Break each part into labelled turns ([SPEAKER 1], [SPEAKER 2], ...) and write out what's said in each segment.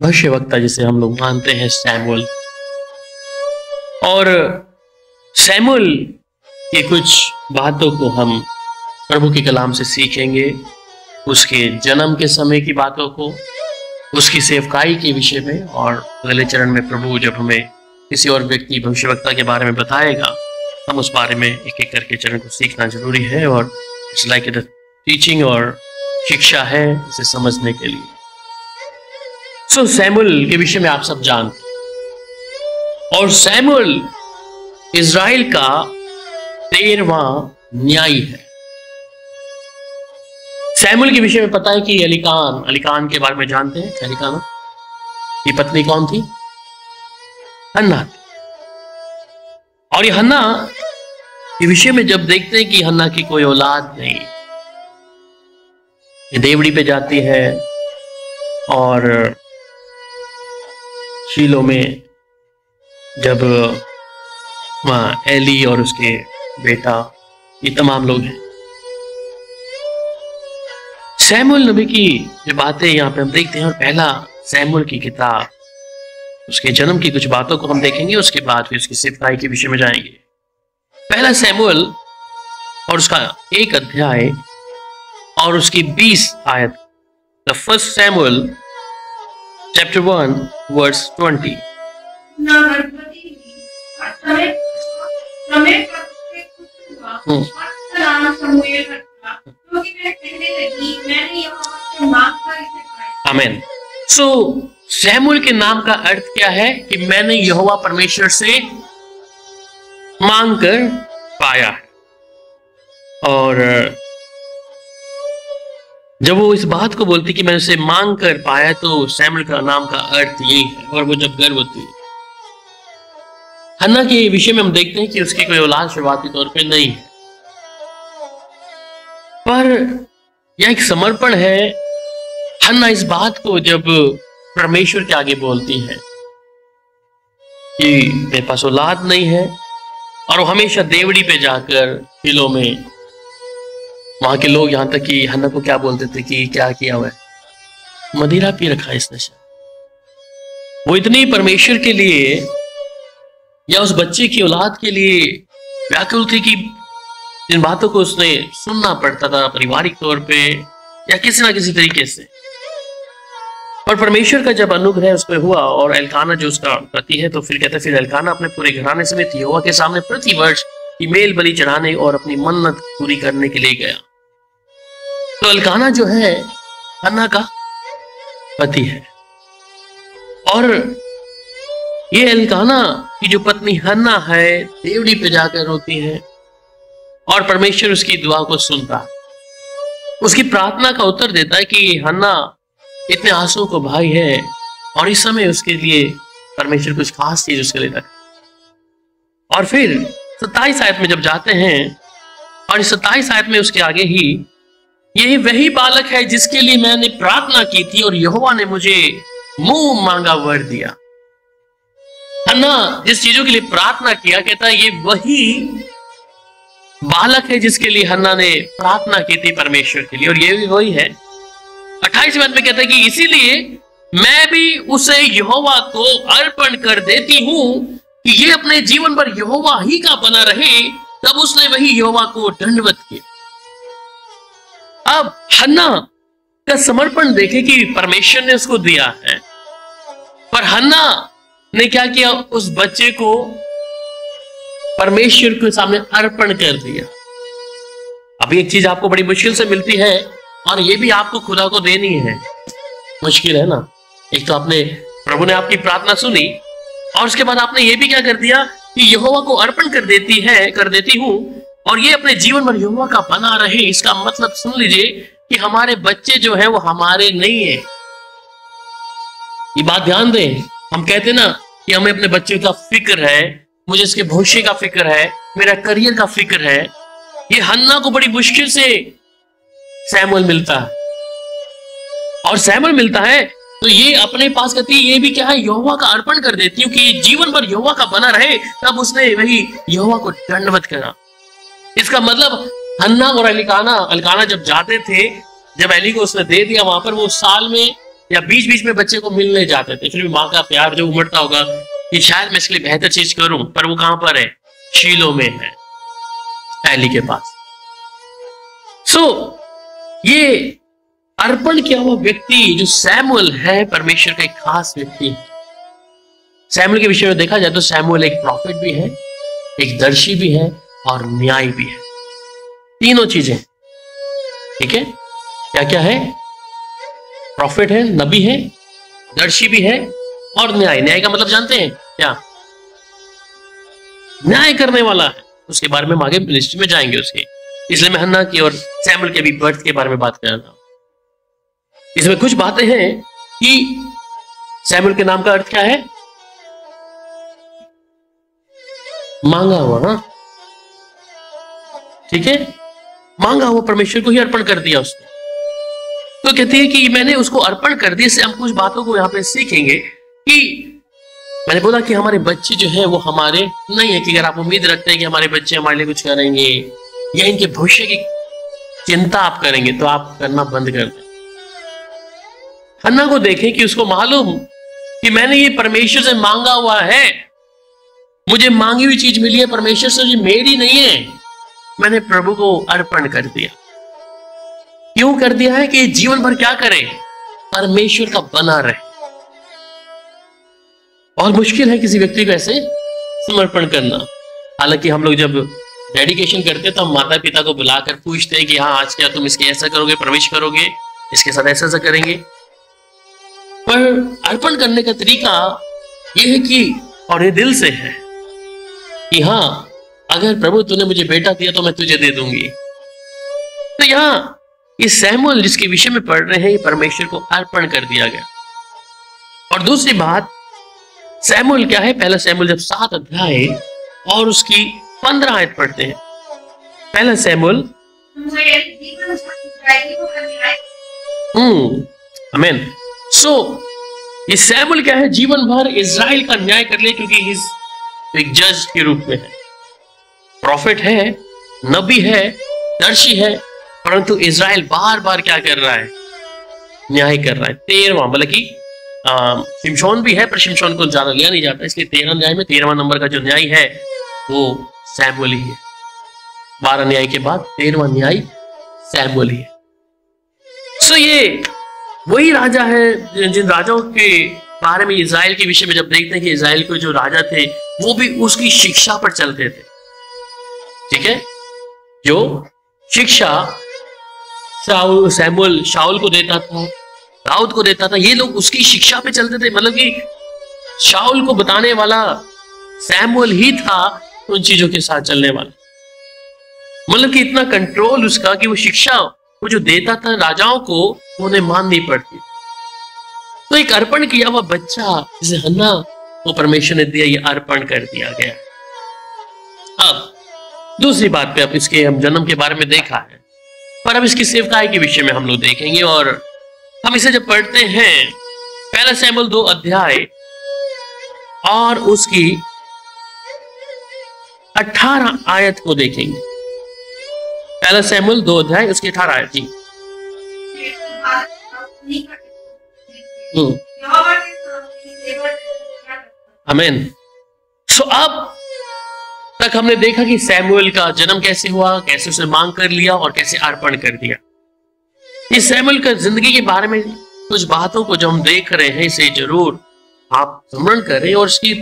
[SPEAKER 1] भविष्यवक्ता जिसे हम लोग मानते हैं सैमुअल। और सैमुअल की कुछ बातों को हम प्रभु के कलाम से सीखेंगे, उसके जन्म के समय की बातों को, उसकी सेवकाई के विषय में, और अगले चरण में प्रभु जब हमें किसी और व्यक्ति भविष्यवक्ता के बारे में बताएगा, हम उस बारे में एक एक करके चरण को सीखना जरूरी है। और इट्स लाइक इट टीचिंग, और शिक्षा है इसे समझने के लिए। सो सैमुअल के विषय में आप सब जानते हैं, और सैमुअल इज़राइल का 13वां न्यायी है। सैमुअल के विषय में पता है कि अलीकान के बारे में जानते हैं। अलीकाना की पत्नी कौन थी? हन्ना। और ये हन्ना के विषय में जब देखते हैं कि हन्ना की कोई औलाद नहीं, ये देवड़ी पे जाती है और शीलो में जब वहाँ एली और उसके बेटा, ये तमाम लोग हैं। सैमुअल नबी की जो बातें यहाँ पे हम देखते हैं, और पहला सैमुअल की किताब, उसके जन्म की कुछ बातों को हम देखेंगे, उसके बाद फिर उसकी सेवकाई के विषय में जाएंगे। पहला सैमुअल और उसका 1 अध्याय और उसकी 20 आयत। The first Samuel chapter 1 verse 20। आमीन। सो सैमुअल के नाम का अर्थ क्या है? कि मैंने यहोवा परमेश्वर से मांग कर पाया है। और जब वो इस बात को बोलती कि मैंने उसे मांग कर पाया, तो सैमुअल का नाम का अर्थ यही है। और वो जब गर्भवती है, हन्ना के विषय में हम देखते हैं कि उसकी कोई औलाद शुरुआती तौर पे नहीं है, पर यह एक समर्पण है। हन्ना इस बात को जब परमेश्वर के आगे बोलती है कि मेरे पास औलाद नहीं है, और वो हमेशा देवड़ी पे जाकर शीलो में, वहां के लोग यहां तक कि हन्ना को क्या बोलते थे कि क्या किया हुआ है, मदिरा पी रखा है इसने। वो इतनी परमेश्वर के लिए या उस बच्चे की औलाद के लिए व्याकुल थी कि जिन बातों को उसने सुनना पड़ता था पारिवारिक तौर पे या किसी ना किसी तरीके से। और परमेश्वर का जब अनुग्रह उस पर हुआ, और एल्काना जो उसका पति है, तो फिर कहते फिर एल्काना अपने पूरे घराने समेत यहोवा के सामने प्रति वर्ष की मेल बलि चढ़ाने और अपनी मन्नत पूरी करने के लिए गया। तो एल्काना जो है हन्ना का पति है, और ये एल्काना की जो पत्नी हन्ना है देवड़ी पे जाकर रोती है, और परमेश्वर उसकी दुआ को सुनता है, उसकी प्रार्थना का उत्तर देता है कि हन्ना इतने आंसुओं को भाई है, और इस समय उसके लिए परमेश्वर कुछ खास चीज उसके लिए रखा। और फिर 27 आयत में जब जाते हैं, और इस 27 आयत में उसके आगे ही, यही वही बालक है जिसके लिए मैंने प्रार्थना की थी, और यहोवा ने मुझे मुंह मांगा वर दिया। हन्ना जिस चीजों के लिए प्रार्थना किया, कहता है ये वही बालक है जिसके लिए हन्ना ने प्रार्थना की थी परमेश्वर के लिए, और ये भी वही है। 28 में कहता है कि इसीलिए मैं भी उसे यहोवा को अर्पण कर देती हूं कि ये अपने जीवन भर यहोवा ही का बना रहे। तब उसने वही यहोवा को दंडवत किया। अब हन्ना का समर्पण देखे कि परमेश्वर ने उसको दिया है, पर हन्ना ने क्या किया? उस बच्चे को परमेश्वर के सामने अर्पण कर दिया। अभी एक चीज आपको बड़ी मुश्किल से मिलती है, और ये भी आपको खुदा को देनी है। मुश्किल है ना? एक तो आपने, प्रभु ने आपकी प्रार्थना सुनी, और उसके बाद आपने ये भी क्या कर दिया कि यहोवा को अर्पण कर देती हूं, और ये अपने जीवन भर यहोवा का बना रहे। इसका मतलब सुन लीजिए कि हमारे बच्चे जो है वो हमारे नहीं है। ये बात ध्यान दें। हम कहते ना कि हमें अपने बच्चे का फिक्र है, मुझे इसके भविष्य का फिक्र है, मेरा करियर का फिक्र है। ये हन्ना को बड़ी मुश्किल से सैमुअल मिलता है, और सैमुअल मिलता है तो ये अपने पास कहती है, ये भी क्या है, यहोवा का अर्पण कर देती हूँ कि जीवन भर यहोवा का बना रहे। तब उसने वही यहोवा को दंडवत करा। इसका मतलब हन्ना और एल्काना जब जाते थे, जब एली को उसने दे दिया, वहां पर वो साल में या बीच बीच में बच्चे को मिलने जाते थे, फिर भी माँ का प्यार जो उमड़ता होगा कि शायद मैं इसके लिए बेहतर चीज करूं, पर वो कहां पर है? शीलो में है, एली के पास। ये अर्पण किया हुआ व्यक्ति जो सैमुअल है, परमेश्वर का एक खास व्यक्ति है। सैमुअल के विषय में देखा जाए तो सैमुअल एक प्रॉफिट भी है, एक दर्शी भी है और न्याय भी है, तीनों चीजें। ठीक है, क्या क्या है? प्रॉफिट है, नबी है, दर्शी भी है और न्याय। न्याय का मतलब जानते हैं क्या? न्याय करने वाला है। उसके बारे में हम आगे मिनिस्ट्री में जाएंगे उसके, इसलिए मैं हन्ना की और सैमुअल के भी बर्थ के बारे में बात कर रहा हूं। इसमें कुछ बातें हैं कि सैमुअल के नाम का अर्थ क्या है? मांगा हुआ। हाँ, ठीक है, मांगा हुआ परमेश्वर को ही अर्पण कर दिया उसने। तो कहती है कि मैंने उसको अर्पण कर दिया। से हम कुछ बातों को यहां पे सीखेंगे कि मैंने बोला कि हमारे बच्चे जो है वो हमारे नहीं है, कि अगर आप उम्मीद रखते हैं कि हमारे बच्चे हमारे लिए कुछ करेंगे या इनके भविष्य की चिंता आप करेंगे, तो आप करना बंद कर दें। हन्ना को देखें कि उसको मालूम कि मैंने ये परमेश्वर से मांगा हुआ है, मुझे मांगी हुई चीज मिली है परमेश्वर से, ये मेरी नहीं है, मैंने प्रभु को अर्पण कर दिया। क्यों कर दिया है? कि जीवन भर क्या करे? परमेश्वर का बना रहे। और मुश्किल है किसी व्यक्ति को ऐसे समर्पण करना। हालांकि हम लोग जब डेडिकेशन करते तो हम माता पिता को बुलाकर पूछते हैं कि हाँ, आज क्या तुम इसके ऐसा करोगे, प्रवेश करोगे, इसके साथ ऐसा ऐसा करेंगे। पर अर्पण करने का तरीका यह है कि, और ये दिल से है कि हाँ, अगर प्रभु तूने मुझे बेटा दिया तो मैं तुझे दे दूंगी। तो यहां ये सैमुअल जिसके विषय में पढ़ रहे हैं, ये परमेश्वर को अर्पण कर दिया गया। और दूसरी बात, सैमुअल क्या है? पहला सैमुअल जब 7 अध्याय और उसकी 15 आयत पढ़ते हैं। पहला सैमुअल, आमीन। ये सैमुअल क्या है? जीवन भर इजराइल का न्याय कर ले, क्योंकि एक जज के रूप में है, प्रॉफिट है, नबी है, दर्शी है, परंतु इजराइल बार बार क्या कर रहा है? न्याय कर रहा है। 13वां, मतलब कि शिमशोन भी है, पर शिमशोन को ज्यादा लिया नहीं जाता, इसलिए 13 न्याय में 13वां नंबर का जो न्याय है वो सैमुअल ही है। 12 न्याय के बाद 13वां न्याय सैमुअल ही है। ये वही राजा है जिन राजाओं के बारे में इजराइल के विषय में जब देखते हैं कि इजराइल के जो राजा थे वो भी उसकी शिक्षा पर चलते थे। ठीक है, जो शिक्षा सैमुअल शाऊल को देता था, दाऊद को देता था, ये लोग उसकी शिक्षा पे चलते थे। मतलब कि शाऊल को बताने वाला सैमुअल ही था, उन चीजों के साथ चलने वाला। मतलब कि इतना कंट्रोल उसका कि वो शिक्षा वो जो देता था राजाओं को, उन्हें माननी पड़ती। तो एक अर्पण किया हुआ बच्चा जिसे हन्ना वो परमेश्वर ने दिया, ये अर्पण कर दिया गया। अब दूसरी बात पे, अब इसके हम जन्म के बारे में देखा है, पर अब इसकी सेवकाई के विषय में हम लोग देखेंगे। और हम इसे जब पढ़ते हैं, पहला सैमुअल 2 अध्याय और उसकी 18 आयत को देखेंगे। पहला सैमुअल 2 अध्याय उसकी 18 आयत। जी, आमीन। अब तक हमने देखा कि सैमुअल का जन्म कैसे हुआ, कैसे उसे मांग कर लिया और कैसे अर्पण कर दिया। इस सैमुअल का जिंदगी के बारे में कुछ बातों को जो हम देख रहे हैं, इसे जरूर आप स्मरण करें। और इसकी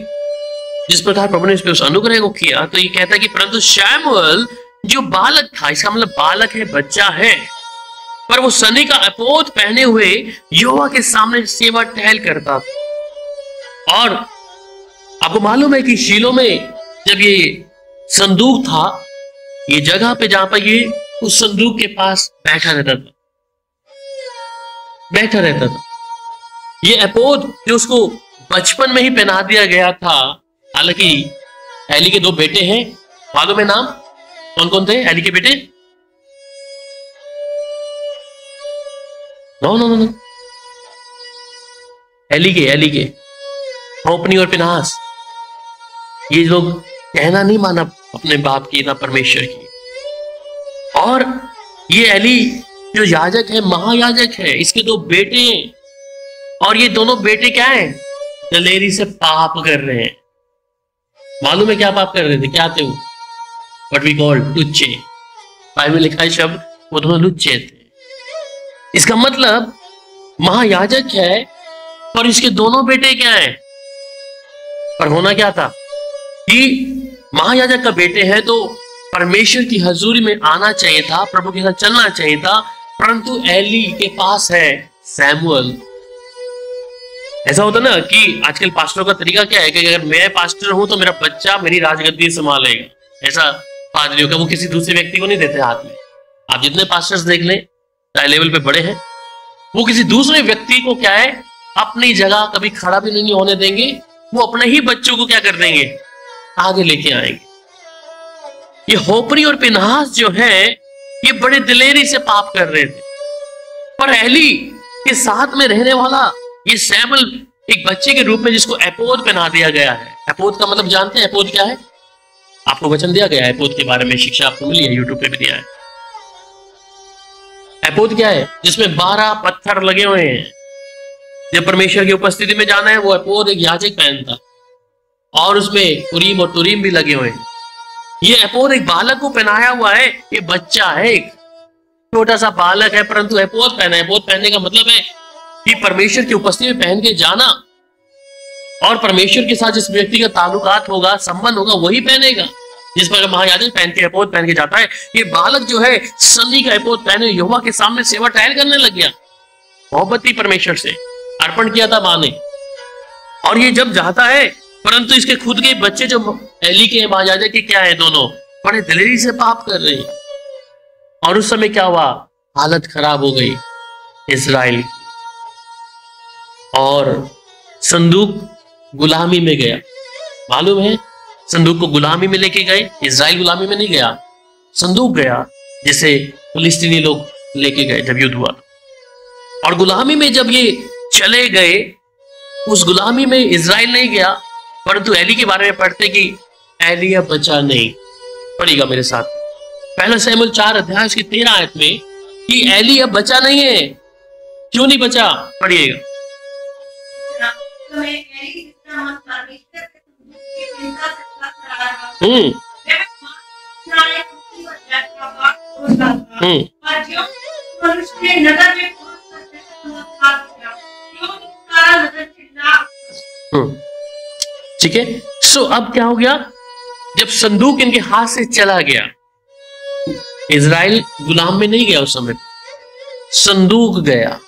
[SPEAKER 1] जिस प्रकार प्रभु ने इस पे उस अनुग्रह को किया, तो ये कहता है कि परंतु सैमुअल जो बालक था, इसका मतलब बालक है, बच्चा है, पर वो सनी का अपोध पहने हुए यहोवा के सामने सेवा टहल करता था। और आपको मालूम है कि शीलो में जब ये संदूक था, ये जगह पे जहां पर ये उस संदूक के पास बैठा रहता था। ये अपोध जो उसको बचपन में ही पहना दिया गया था। हालांकि एली के 2 बेटे हैं, मालूम है नाम? कौन कौन थे एली के बेटे? नो, एली के होपनी और पिनहास। ये लोग कहना नहीं माना अपने बाप की ना परमेश्वर की। और ये एली जो याजक है, महायाजक है, इसके 2 बेटे और ये दोनों बेटे क्या हैं? दलेरी से पाप कर रहे हैं। मालूम है क्या पाप कर रहे थे? क्या थे वो? व्हाट वी कॉल लुच्चे। बाइबल में लिखा है शब्द, वो दोनों लुच्चे थे। इसका मतलब महायाजक है और इसके दोनों बेटे क्या हैं? पर होना क्या था कि महायाजक का बेटे है तो परमेश्वर की हजूरी में आना चाहिए था, प्रभु के साथ चलना चाहिए था, परंतु एली के पास है सैमुअल। ऐसा होता ना कि आजकल पास्टरों का तरीका क्या है कि अगर मैं पास्टर हूं तो मेरा बच्चा मेरी राजगद्दी संभालेगा। ऐसा पादरियों का, वो किसी दूसरे व्यक्ति को नहीं देते हाथ में। आप जितने पास्टर्स देख लें, चाहे लेवल पे बड़े हैं, वो किसी दूसरे व्यक्ति को क्या है, अपनी जगह कभी खड़ा भी नहीं होने देंगे। वो अपने ही बच्चों को क्या कर देंगे, आगे लेके आएंगे। ये होपरी और पिनहास जो है, ये बड़े दिलेरी से पाप कर रहे थे। पर एली के साथ में रहने वाला ये सैमुअल एक बच्चे के रूप में जिसको एपोद पहना दिया गया है। एपोद का मतलब जानते हैं? एपोद क्या है? आपको वचन दिया गया है एपोद के बारे में, शिक्षा आपको मिली है, यूट्यूब पे भी दिया है। एपोद क्या है? जिसमें 12 पत्थर लगे हुए हैं। जब परमेश्वर की उपस्थिति में जाना है, वो एपोद एक याजक पहनता और उसमें उरीम और तुरीम भी लगे हुए हैं। ये एपोद एक बालक को पहनाया हुआ है। ये बच्चा है, एक छोटा सा बालक है, परंतु एपोद पहना है। एपोद पहनने का मतलब है कि परमेश्वर की उपस्थिति में पहन के जाना, और परमेश्वर के साथ जिस व्यक्ति का ताल्लुकात होगा, संबंध होगा, वही पहनेगा। जिस पर महायाजक पहन के एपोद पहन के जाता है, ये बालक जो है संधि का एपोद पहने यहोवा के सामने सेवा टहल करने लग गया। मोहब्बत थी परमेश्वर से, अर्पण किया था माँ ने। और ये जब जाता है, परंतु इसके खुद के बच्चे जो एली के महायाजक के क्या है, दोनों बड़े दिलेरी से पाप कर रहे हैं। और उस समय क्या हुआ? हालत खराब हो गई इस्राएल, और संदूक गुलामी में गया। मालूम है, संदूक को गुलामी में लेके गए। इस्राएल गुलामी में नहीं गया, संदूक गया, जिसे फिलिस्तीनी लोग लेके गए जब युद्ध हुआ। और गुलामी में जब ये चले गए, उस गुलामी में इस्राएल नहीं गया, परंतु एली के बारे में पढ़ते कि एली अब बचा नहीं। पढ़िएगा मेरे साथ, पहला शमूएल 4 अध्याय उसकी 13 आयत में कि एली अब बचा नहीं है। क्यों नहीं बचा? पढ़िएगा। ठीक है। सो अब क्या हो गया? जब संदूक इनके हाथ से चला गया, इजराइल गुलाम में नहीं गया उस समय, संदूक गया,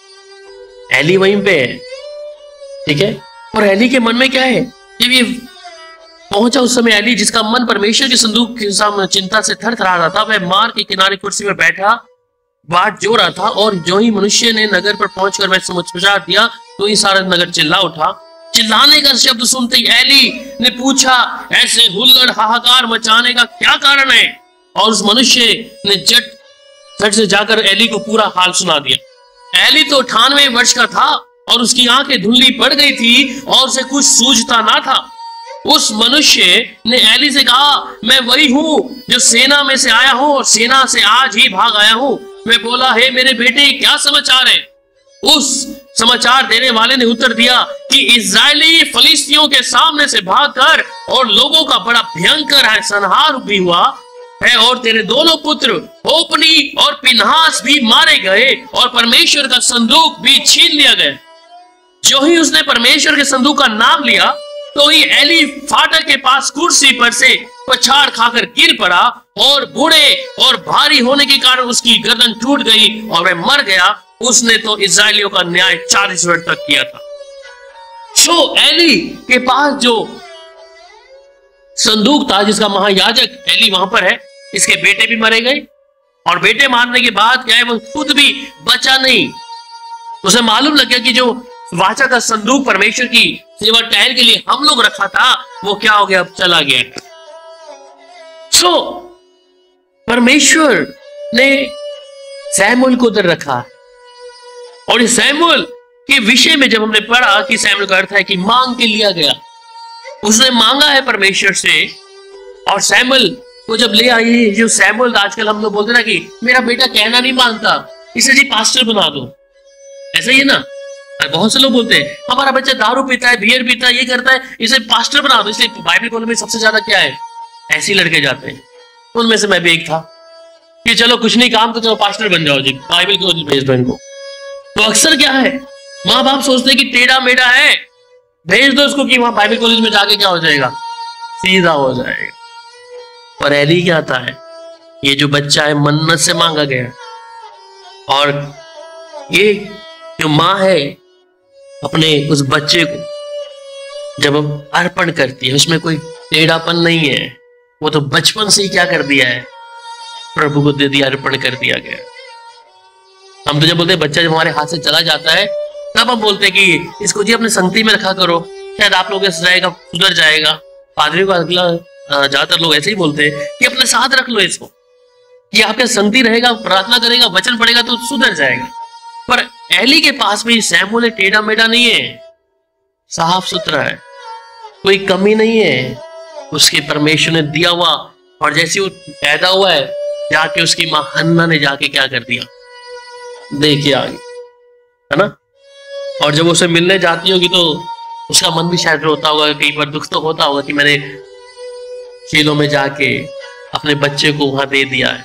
[SPEAKER 1] एली वहीं पे है। ठीक है। और एली के मन में क्या है? जब ये पहुंचा उस समय, एली जिसका मन परमेश्वर के संदूक के सामने चिंता से थरथरा रहा था, वह मार के किनारे कुर्सी में बैठा बाट जो रहा था। और जो ही मनुष्य ने नगर पर पहुंचकर वह समाचार दिया, तो ही सारा नगर चिल्ला उठा। चिल्लाने का शब्द सुनते ही एली ने पूछा, ऐसे हुल्लड़ हाहाकार मचाने का क्या कारण है? और उस मनुष्य ने झट से जाकर एली को पूरा हाल सुना दिया। एली तो 98 वर्ष का था और उसकी आंखें धुंधली पड़ गई थी और उसे कुछ सूझता ना था। उस मनुष्य ने एली से कहा, मैं वही हूं जो सेना में से आया हूं और सेना से आज ही भाग आया हूं। मैं बोला, हे मेरे बेटे, क्या समाचार है? उस समाचार देने वाले ने उत्तर दिया कि इजरायली फलिस्तियों के सामने से भागकर और लोगों का बड़ा भयंकर संहार भी हुआ है, और तेरे दोनों पुत्र होपनी और पिनहास भी मारे गए और परमेश्वर का संदूक भी छीन लिया गया। जो ही उसने परमेश्वर के संदूक का नाम लिया, तो ही एली फाटक के पास कुर्सी पर से पछाड़ खाकर गिर पड़ा, और बूढ़े और भारी होने के कारण उसकी गर्दन टूट गई और वह मर गया। उसने तो इजराइलियों का न्याय 40 वर्ष तक किया था। सो एली के पास जो संदूक था, जिसका महायाजक एली वहां पर है, इसके बेटे भी मरे गए, और बेटे मारने के बाद क्या है, वो खुद भी बचा नहीं। उसे मालूम लग गया कि जो वाचा का संदूक परमेश्वर की सेवा टहल के लिए हम लोग रखा था, वो क्या हो गया? अब चला गया। सो परमेश्वर ने सैमुएल को उधर रखा, और इस सैमुएल के विषय में जब हमने पढ़ा कि सैमुएल का अर्थ है कि मांग के लिया गया, उसने मांगा है परमेश्वर से, और सैमुएल को जब ले आई, जो सैमुएल आजकल हम लोग बोलते ना कि मेरा बेटा कहना नहीं मानता, इसे जी पास्टर बना दो, ऐसा ही है ना। और बहुत से लोग बोलते हैं हमारा बच्चा दारू पीता है, बियर पीता है, ये करता है, इसे पास्टर बना दो। इसलिए बाइबल कॉलेज में सबसे ज्यादा क्या है, ऐसे ही लड़के जाते हैं। उनमें से मैं भी एक था कि चलो कुछ नहीं काम तो चलो पास्टर बन जाओ जी, बाइबल कॉलेज भेज दो इनको। तो अक्सर क्या है, माँ बाप सोचते हैं कि टेढ़ा मेढ़ा है, भेज दो उसको कि वहां बाइबल कॉलेज में जाके क्या हो जाएगा, सीधा हो जाएगा। और एली क्या आता है, ये जो बच्चा है मन्नत से मांगा गया, और ये जो माँ है अपने उस बच्चे को जब अर्पण करती है, उसमें कोई टेढ़ापन नहीं है, वो तो बचपन से ही क्या कर दिया है, प्रभु को दे दिया, अर्पण कर दिया गया। हम तो जब बोलते हैं बच्चा जब हमारे हाथ से चला जाता है तब हम बोलते हैं कि इसको जी अपने संगति में रखा करो, शायद आप लोग ऐसे जाएगा, सुधर जाएगा। पादरी को अगला ज्यादातर लोग ऐसे ही बोलते हैं कि अपने साथ रख लो इसको, कि आपके संगति रहेगा, प्रार्थना करेगा, वचन पढ़ेगा तो सुधर जाएगा। पर एली के पास भी सैमुएल टेढ़ा मेढ़ा नहीं है, साफ सुथरा है, कोई कमी नहीं है, उसके परमेश्वर ने दिया हुआ। और जैसे वो पैदा हुआ है, जाके उसकी माँ हन्ना ने जाके क्या कर दिया, देखिए आगे, है ना। और जब उसे मिलने जाती होगी तो उसका मन भी शायद रोता होगा, कई बार दुख तो होता होगा कि मैंने शीलो में जाके अपने बच्चे को वहां दे दिया है,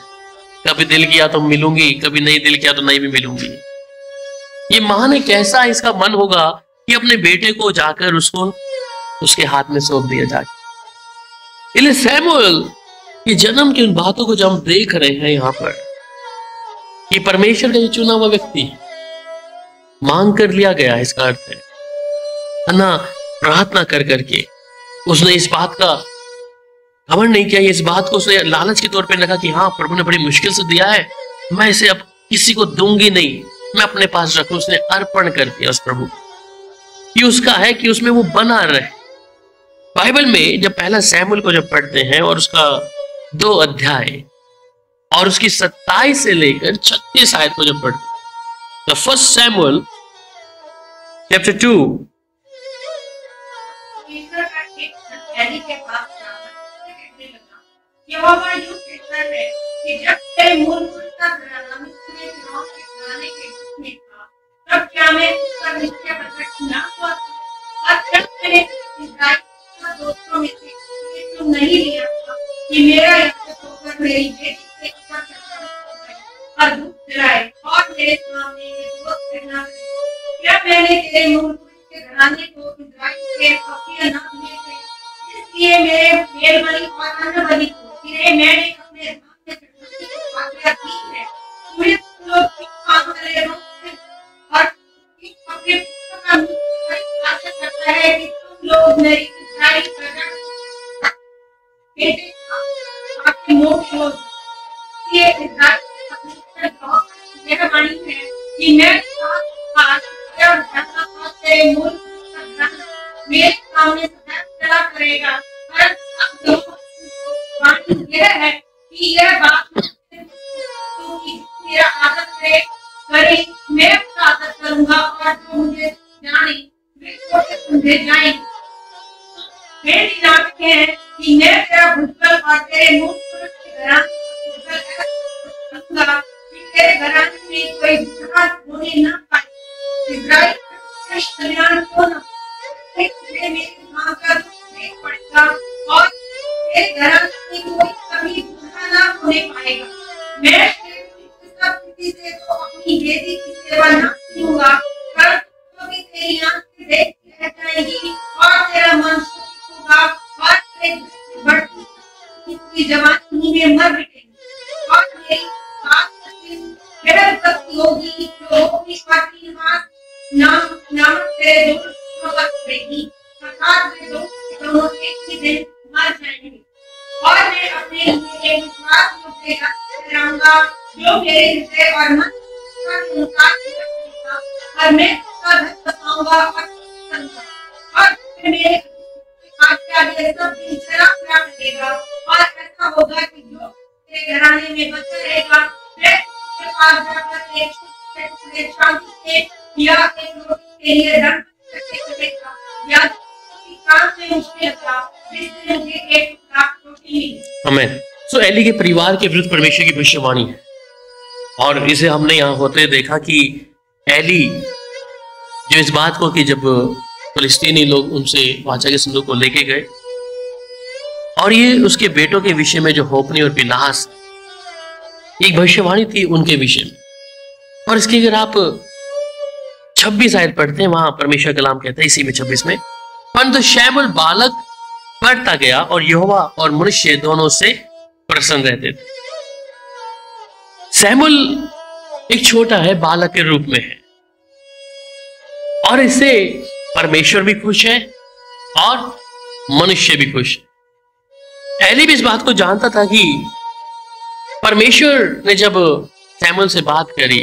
[SPEAKER 1] कभी दिल किया तो मिलूंगी, कभी नहीं दिल किया तो नहीं भी मिलूंगी। ये माँ ने कैसा इसका मन होगा कि अपने बेटे को जाकर उसको उसके हाथ में सौंप दिया जाके। इसलिए सैमुएल की जन्म की उन बातों को जब हम देख रहे हैं यहाँ पर, कि परमेश्वर का ये चुना हुआ व्यक्ति मांग कर लिया गया, इसका अर्थ है ना, प्रार्थना कर करके उसने इस बात का घमंड नहीं किया, इस बात को उसने लालच के तौर पे रखा कि हाँ प्रभु ने बड़ी मुश्किल से दिया है, मैं इसे अब किसी को दूंगी नहीं, मैं अपने पास रखूं। उसने अर्पण कर दिया उस प्रभु कि उसका है कि उसमें वो बना रहे। बाइबल में जब पहला सैमुएल को जब पढ़ते हैं और उसका 2 अध्याय और उसकी 27 से लेकर 36 आयत को जब पढ़ते हैं, द फर्स्ट सैमुएल चैप्टर 2,
[SPEAKER 2] यहोवा यूं कहता है कि जब तेरे मूल पुरुष का घराना मिस्र के फिरौन के घराने के वश में था, तब क्या मैं उसका निश्चय प्रकट न हुआ था? और जब मैंने इस्राएल के दोस्तों में से किसी को नहीं लिया था कि मेरा याजक होकर मेरी बेटी के ऊपर चढ़ाए और धूप जलाए और मेरे सामने ये दोस्त कहना, क्या मैंने तेरे मूल पुरुष के घराने को इस्राएल के पापी न दिए थे? इसलिए मेरे मेल बलि और अन्न बलि को मैंने अपने सामने चढ़ाने की आज्ञा दी है। पूरे लोग ठीक काम करे और अपने पुत्र का मुख आशा करता है कि तुम लोग मेरी इस्राएली प्रजा बेटे आपके मोक्ष हो। ये इस्राएल अपनी बहुत यह वाणी है कि मैं साथ और धरना का तेरे मूल मेरे सामने सदैव चला करेगा। और यह है कि यह बात मेरा आदर करे, मैं उसका आदर करूंगा और जो मुझे जाने वे समझे जाएंगे। मेरी नाटक है कि मैं तेरा भुजबल और तेरे मुख पुरुष के घराने करूंगा कि तेरे घराने में कोई बुरा होने न पाए। इस्राएल का कल्याण को न मेरी मां का दुख पड़ेगा और तेरे घराने में कोई कभी बुरा न होने पाएगा। मैं सब किसी से तो अपनी बेटी की सेवा न करूंगा, पर तो भी तेरी आंखें देखती रह जाएंगी और तेरा मन सुखी होगा और तेरे बढ़ती जवानी में मर मिटेगी और मेरी बात भक्ति होगी जो अपनी नामक तेरे दोनों करेगी, अर्थात वे दोनों एक ही दिन मर जाएंगे। और मैं अपने लिए एक विश्वास योग्य ठहराऊंगा जो मेरे हृदय और मन का अनुसार करेगा, और मैं उसका धन बसाऊंगा और करूंगा और मेरे आज्ञा के सब दिन चला करेगा। और ऐसा होगा कि जो तेरे घराने में बचा रहेगा वह उसके पास जाकर एक छोटे शांति से या एक रोटी के लिए धन करेगा या काम में मुझे लगा जिससे मुझे एक रोटी मिली।
[SPEAKER 1] आमीन। सो एली के परिवार के विरुद्ध परमेश्वर की भविष्यवाणी है, और इसे हमने यहाँ होते देखा कि एली जो इस बात को कि जब फिलिस्तीनी लोग उनसे वाचा के संदूक को लेके गए, और ये उसके बेटों के विषय में जो होपनी और फिनहास, एक भविष्यवाणी थी उनके विषय में। और इसकी अगर आप 26 आयत पढ़ते हैं, वहां परमेश्वर कलाम कहता है इसी में 26 में, परंतु शैमुएल बालक बढ़ता गया और यहोवा और मनुष्य दोनों से प्रसन्न रहते थे। शैमुएल एक छोटा है, बालक के रूप में है, और इससे परमेश्वर भी खुश है और मनुष्य भी खुश है। एली भी इस बात को जानता था कि परमेश्वर ने जब शैमुएल से बात करी,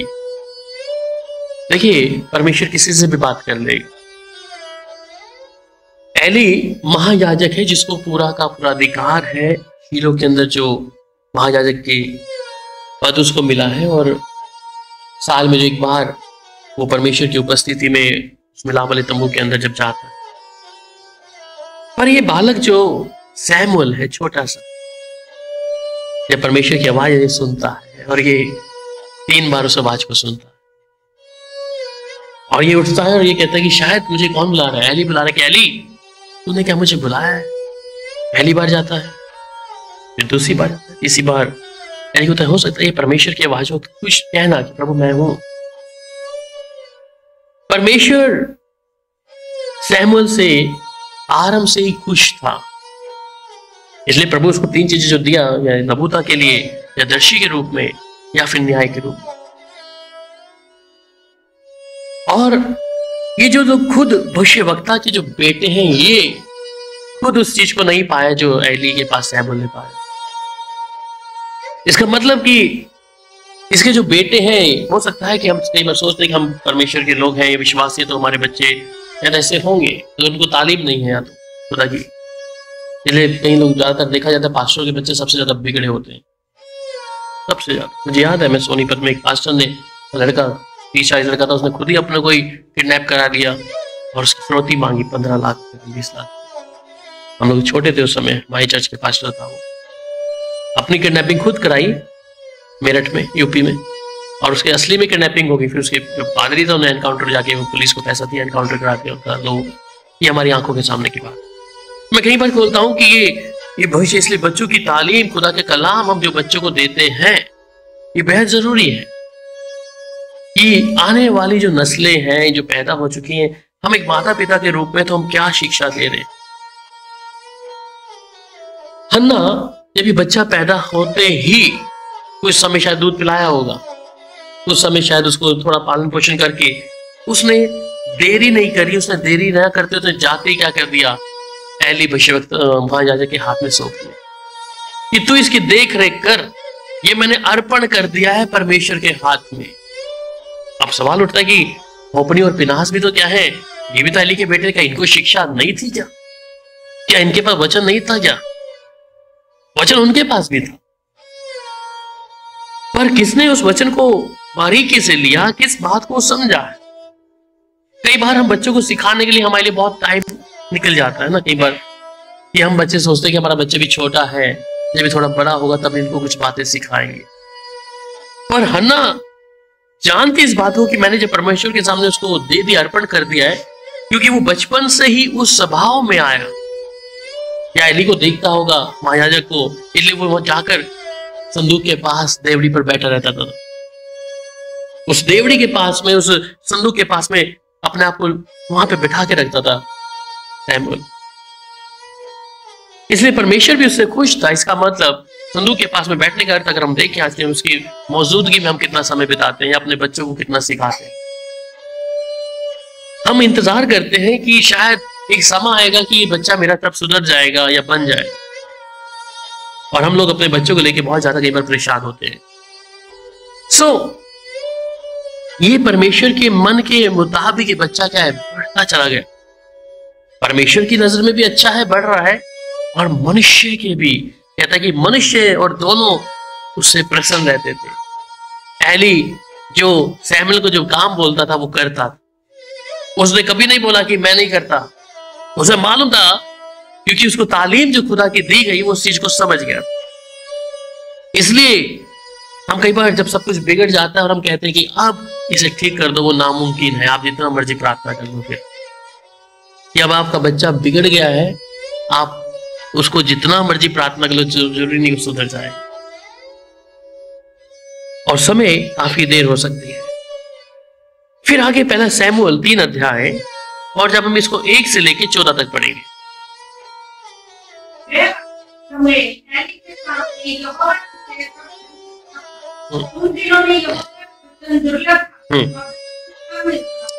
[SPEAKER 1] देखिए परमेश्वर किसी से भी बात कर लेगा। एली महायाजक है जिसको पूरा का पूरा अधिकार है, शीलो के अंदर जो महायाजक के पद उसको मिला है, और साल में जो एक बार वो परमेश्वर की उपस्थिति में मिलाप वाले तंबू के अंदर जब जाता है। पर ये बालक जो शैमुएल है, छोटा सा, जब परमेश्वर की आवाज ये सुनता है, और ये 3 बार उस आवाज को सुनता है, और ये उठता है और ये कहता है कि शायद मुझे कौन बुला रहा है। एली बुला रहा है कि एली तूने क्या मुझे बुलाया है। पहली बार जाता है, फिर दूसरी बार जाता है, तीसरी बार एली को हो सकता है ये परमेश्वर की आवाज हो, कुछ कहना कि प्रभु मैं हूं। परमेश्वर शैमुएल से आरंभ से ही खुश था, इसलिए प्रभु उसको 3 चीजें जो दिया, या नबूता के लिए, या दर्शी के रूप में, या फिर न्याय के रूप में। और ये जो खुद भविष्यवक्ता के जो बेटे हैं, ये खुद उस चीज को नहीं पाया जो एली के पास शैमुएल ने पाया। इसका मतलब कि इसके जो बेटे हैं, हो सकता है कि हम कई बार सोचते हैं कि हम परमेश्वर के लोग हैं, विश्वासी हैं, तो हमारे बच्चे या ऐसे होंगे, तो उनको तालीम नहीं है या तो खुदा की। इसलिए कई लोग, ज्यादातर देखा जाता है पास्टर के बच्चे सबसे ज्यादा बिगड़े होते हैं, सबसे ज्यादा। मुझे याद है, मैं सोनीपत में एक पास्टर ने लड़का, 30-40 लड़का था, उसने खुद ही अपने कोई किडनैप करा लिया और उसकी फिरौती मांगी 15 लाख 20 लाख। हम लोग छोटे थे उस समय, हमारी चर्च के पास्टर था वो, अपनी किडनैपिंग खुद कराई मेरठ में, यूपी में, और उसके असली में किडनैपिंग होगी। फिर उसके पादरी था, उन्हें एनकाउंटर जाके वो पुलिस को पैसा दिया, एनकाउंटर करा के उनका लोग। ये हमारी आंखों के सामने की बात। मैं कई बार बोलता हूं कि ये भविष्य, इसलिए बच्चों की तालीम, खुदा के कलाम हम जो बच्चों को देते हैं, ये बेहद जरूरी है। ये आने वाली जो नस्लें हैं, जो पैदा हो चुकी हैं, हम एक माता पिता के रूप में तो हम क्या शिक्षा दे रहे हैं। हन्ना जब ये बच्चा पैदा होते ही कुछ समय शायद दूध पिलाया होगा, कुछ समय शायद उसको थोड़ा पालन पोषण करके, उसने देरी नहीं करी, उसने देरी ना करते उसने जाते ही क्या कर दिया, एली भविष्यवक्ता महायाजक के हाथ में सौंप दिया कि तू इसकी देख रेख कर, ये मैंने अर्पण कर दिया है परमेश्वर के हाथ में। अब सवाल उठता है कि होपनी और फिनहास भी तो क्या है, ये भी तो एली के बेटे का, इनको शिक्षा नहीं थी क्या? क्या इनके पास वचन नहीं था क्या? वचन उनके पास भी था, पर किसने उस वचन को बारीकी से लिया, किस बात को समझा है। कई बार हम बच्चों को सिखाने के लिए हमारे लिए बहुत टाइम निकल जाता है ना, कई बार कि हम बच्चे सोचते हैं कि हमारा बच्चा भी छोटा है, जब भी थोड़ा बड़ा होगा तब इनको कुछ बातें सिखाएंगे। पर हन्ना जानती इस बात को कि मैंने जब परमेश्वर के सामने उसको दे दिया, अर्पण कर दिया है, क्योंकि वो बचपन से ही उस स्वभाव में आया। या एली को देखता होगा महायाजक को, इसलिए वो जाकर संदूक के पास देवड़ी पर बैठा रहता था, उस देवड़ी के पास में, उस संदूक के पास में अपने आप को वहां पे बिठा के रखता था शैमुएल। इसलिए परमेश्वर भी उससे खुश था। इसका मतलब संदूक के पास में बैठने का अर्थ अगर हम देखें आज के, उसकी मौजूदगी में हम कितना समय बिताते हैं, अपने बच्चों को कितना सिखाते हैं। हम इंतजार करते हैं कि शायद एक समय आएगा कि ये बच्चा मेरा तब सुधर जाएगा या बन जाए, और हम लोग अपने बच्चों को लेके बहुत ज्यादा कई बार परेशान होते हैं। ये परमेश्वर के मन के मुताबिक ये बच्चा क्या है, बढ़ता चला गया। परमेश्वर की नजर में भी अच्छा है, बढ़ रहा है, और मनुष्य के भी, कहता है कि मनुष्य और दोनों उससे प्रसन्न रहते थे। एली जो शैमुएल को जो काम बोलता था वो करता था, उसने कभी नहीं बोला कि मैं नहीं करता। उसे मालूम था, क्योंकि उसको तालीम जो खुदा की दी गई वो उस चीज को समझ गया। इसलिए हम कई बार जब सब कुछ बिगड़ जाता है और हम कहते हैं कि अब इसे ठीक कर दो, वो नामुमकिन है, आप जितना मर्जी प्रार्थना कर लो। फिर कि अब आपका बच्चा बिगड़ गया है, आप उसको जितना मर्जी प्रार्थना कर लो, जरूरी नहीं सुधर जाए, और समय काफी देर हो सकती है। फिर आगे पहला सैमुअल 3 अध्याय, और जब हम इसको 1 से लेके 14 तक पढ़ेंगे।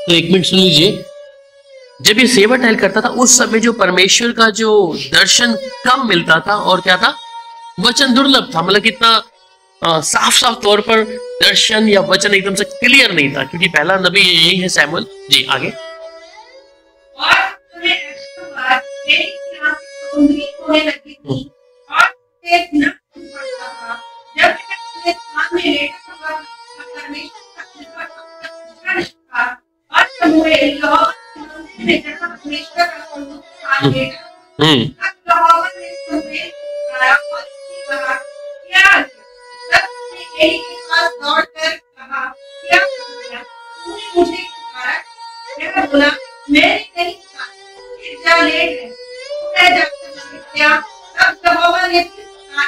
[SPEAKER 1] तो 1 मिनट सुन लीजिए। जब ये सेवा टहल करता था उस समय जो परमेश्वर का जो दर्शन कम मिलता था, और क्या था, वचन दुर्लभ था। मतलब कितना साफ साफ तौर पर दर्शन या वचन एकदम से क्लियर नहीं था, क्योंकि पहला नबी यही है सैमुअल जी। आगे
[SPEAKER 2] होने लगी थी और न पड़ता था। जब सामने लेटा हुआ परमेश्वर का और शमूएल यहोवा में जहाँ परमेश्वर का संदूक था लेटा, यहोवा ने शमूएल को कहा, क्या? तब उसने एली के पास दौड़कर कहा, क्या किया? तूने मुझे पुकारा? वह बोला, मैंने नहीं पुकारा, फिर जा लेट है। मैं जाकर तब यहोवा ने फिर कहा,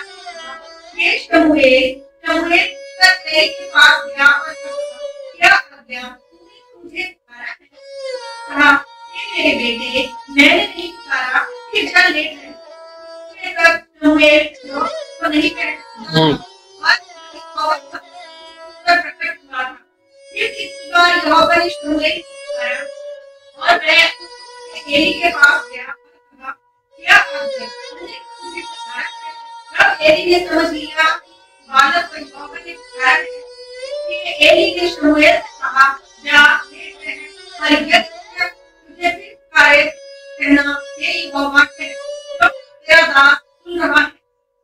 [SPEAKER 2] हे शमूएल, शमूएल एली के पास गया और कहा, क्या आज्ञा? तूने मुझे पुकारा है? कहा, हे मेरे बेटे, मैंने नहीं पुकारा, फिर जा लेट है। तब शमूएल को नहीं कहता और प्रकट हुआ था। फिर इस बार यहोवा ने शमूएल को पुकारा और वह एली के पास गया। क्या आज्ञा? तूने मुझे पुकारा है? तब एली ने समझ लिया बालक को यहोवा ने पुकारा है। फिर एली ने शमूएल से कहा, जा लेट है, और यदि तुझे फिर पुकारे कहना, हे यहोवा कह, तो तेरा दास सुन रहा है।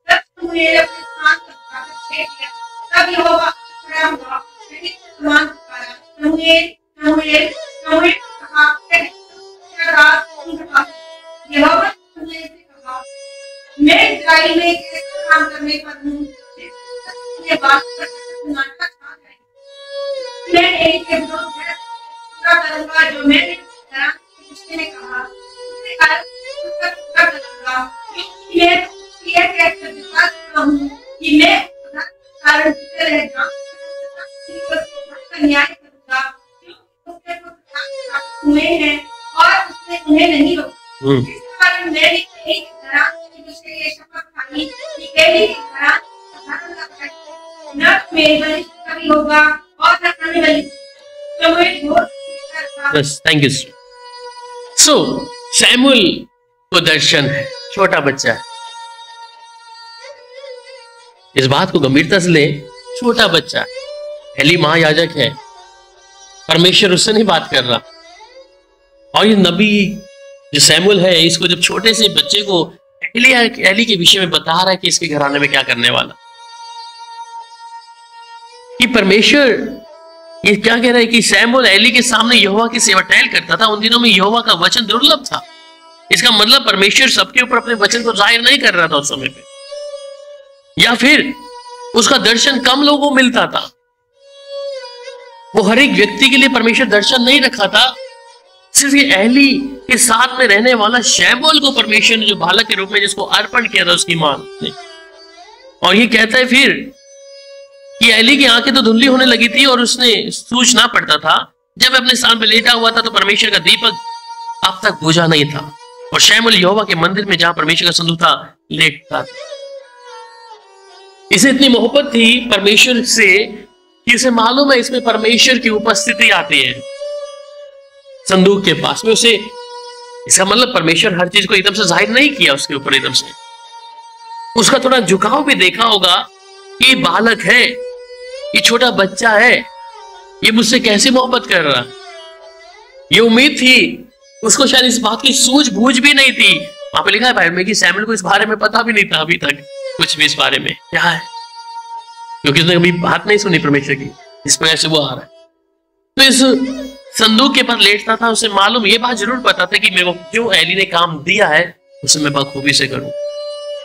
[SPEAKER 2] तब शमूएल अपने स्थान पर जाकर लेट गया। तब यहोवा खड़ा हुआ, वही समान पुकारा, शमूएल, शमूएल, शमूएल कहा, कह, तेरा दास सुन रहा है। यहोवा ने कहा, मैं इस्राएल में कैसे काम करने पर हूँ, ये बात नाटक छा जाएगी। मैं एली के विरुद्ध पूरा करूंगा जो मैंने करा। उसने कहा, उसके कारण उसका पूरा करूंगा, क्योंकि मैं यह कहकर बता चुका हूँ कि मैं कारण से रह जाऊंगा, न्याय करूंगा, क्योंकि उसके पुत्र हुए हैं और उसने उन्हें नहीं रोका। मैंने एली की तरह उसके लिए शपथ खाई कि एली की तरह न मेरी बलि कभी होगा और न आने वाली।
[SPEAKER 1] बस, थैंक यू। सो सैमुअल को दर्शन है, छोटा बच्चा है, इस बात को गंभीरता से ले। छोटा बच्चा है, एली महायाजक है, परमेश्वर उससे नहीं बात कर रहा, और ये नबी जो सैमुअल है, इसको जब छोटे से बच्चे को एली के विषय में बता रहा है कि इसके घराने में क्या करने वाला, कि परमेश्वर ये क्या कह रहा है कि सैमुअल एली के सामने यहोवा की सेवा टहल करता था। उन दिनों में यहोवा का वचन दुर्लभ था। इसका मतलब परमेश्वर सबके ऊपर अपने वचन को जाहिर नहीं कर रहा था उस समय पे, या फिर उसका दर्शन कम लोगों को मिलता था। वो हर एक व्यक्ति के लिए परमेश्वर दर्शन नहीं रखा था। सिर्फ ये एली के साथ में रहने वाला शमूएल को परमेश्वर ने जो बालक के रूप में जिसको अर्पण किया था उसकी मां ने। और ये कहता है फिर कि एली की आंखें तो धुंधली होने लगी थी और उसने सूझ ना पड़ता था। जब अपने स्थान पर लेटा हुआ था तो परमेश्वर का दीपक अब तक बुझा नहीं था, और शमूएल यहोवा के मंदिर में जहां परमेश्वर का संदूक था लेटता था। इसे इतनी मोहब्बत थी परमेश्वर से कि उसे मालूम है इसमें परमेश्वर की उपस्थिति आती है संदूक के पास में। उसे इसका मतलब परमेश्वर हर चीज को एकदम से जाहिर नहीं किया उसके ऊपर, एकदम से उसका थोड़ा झुकाव भी देखा होगा कि ये बालक है, ये छोटा बच्चा है, ये मुझसे कैसे मोहब्बत कर रहा। ये उम्मीद थी उसको, शायद इस बात की सूझबूझ भी नहीं थी। वहां पे लिखा है बाइबल में कि सैमुएल को इस बारे में पता भी नहीं था अभी तक कुछ भी इस बारे में क्या है, क्योंकि उसने कभी बात नहीं सुनी परमेश्वर की, इस वजह से वो आ रहा है। तो इस संदूक के पास लेटता था, उसे मालूम, ये बात जरूर पता था कि मेरे को जो एली ने काम दिया है उसे मैं बखूबी से करूं।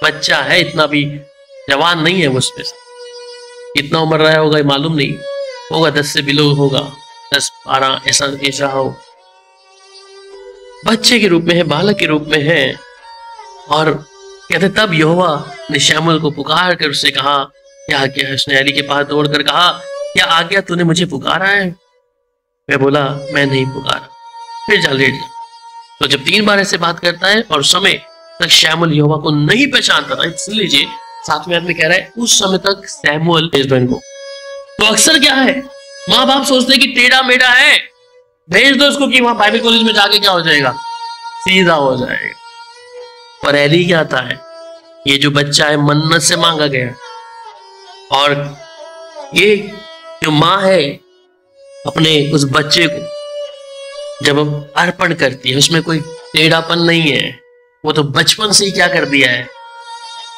[SPEAKER 1] बच्चा है, इतना भी जवान नहीं है वो उसमें से। कितना उम्र रहा होगा ये मालूम नहीं, होगा 10 से बिलो होगा, 10-12 ऐसा हो। बच्चे के रूप में है, बालक के रूप में है। और कहते तब यहोवा ने शमूएल को पुकार कर उससे कहा, क्या किया? उसने एली के पास दौड़कर कहा, क्या आ गया? तूने मुझे पुकारा है? मैं बोला, मैं नहीं पुकारा, फिर जा लेट जा। तो जब 3 बार ऐसे बात करता है और उस समय तक शमूएल यहोवा को नहीं पहचानता था, इसलिए लीजिए 7वें आदमी कह रहा है उस समय तक शमूएल भेज दो इनको। तो अक्सर क्या है, माँ बाप सोचते हैं कि टेढ़ा मेढ़ा है, भेज दो इसको कि वहां बाइबल कॉलेज में जाके क्या हो जाएगा, सीधा हो जाएगा। पर एली क्या आता है, ये जो बच्चा है मन्नत से मांगा गया, और ये जो माँ है अपने उस बच्चे को जब अर्पण करती है, उसमें कोई टेढ़ापन नहीं है, वो तो बचपन से ही क्या कर दिया है,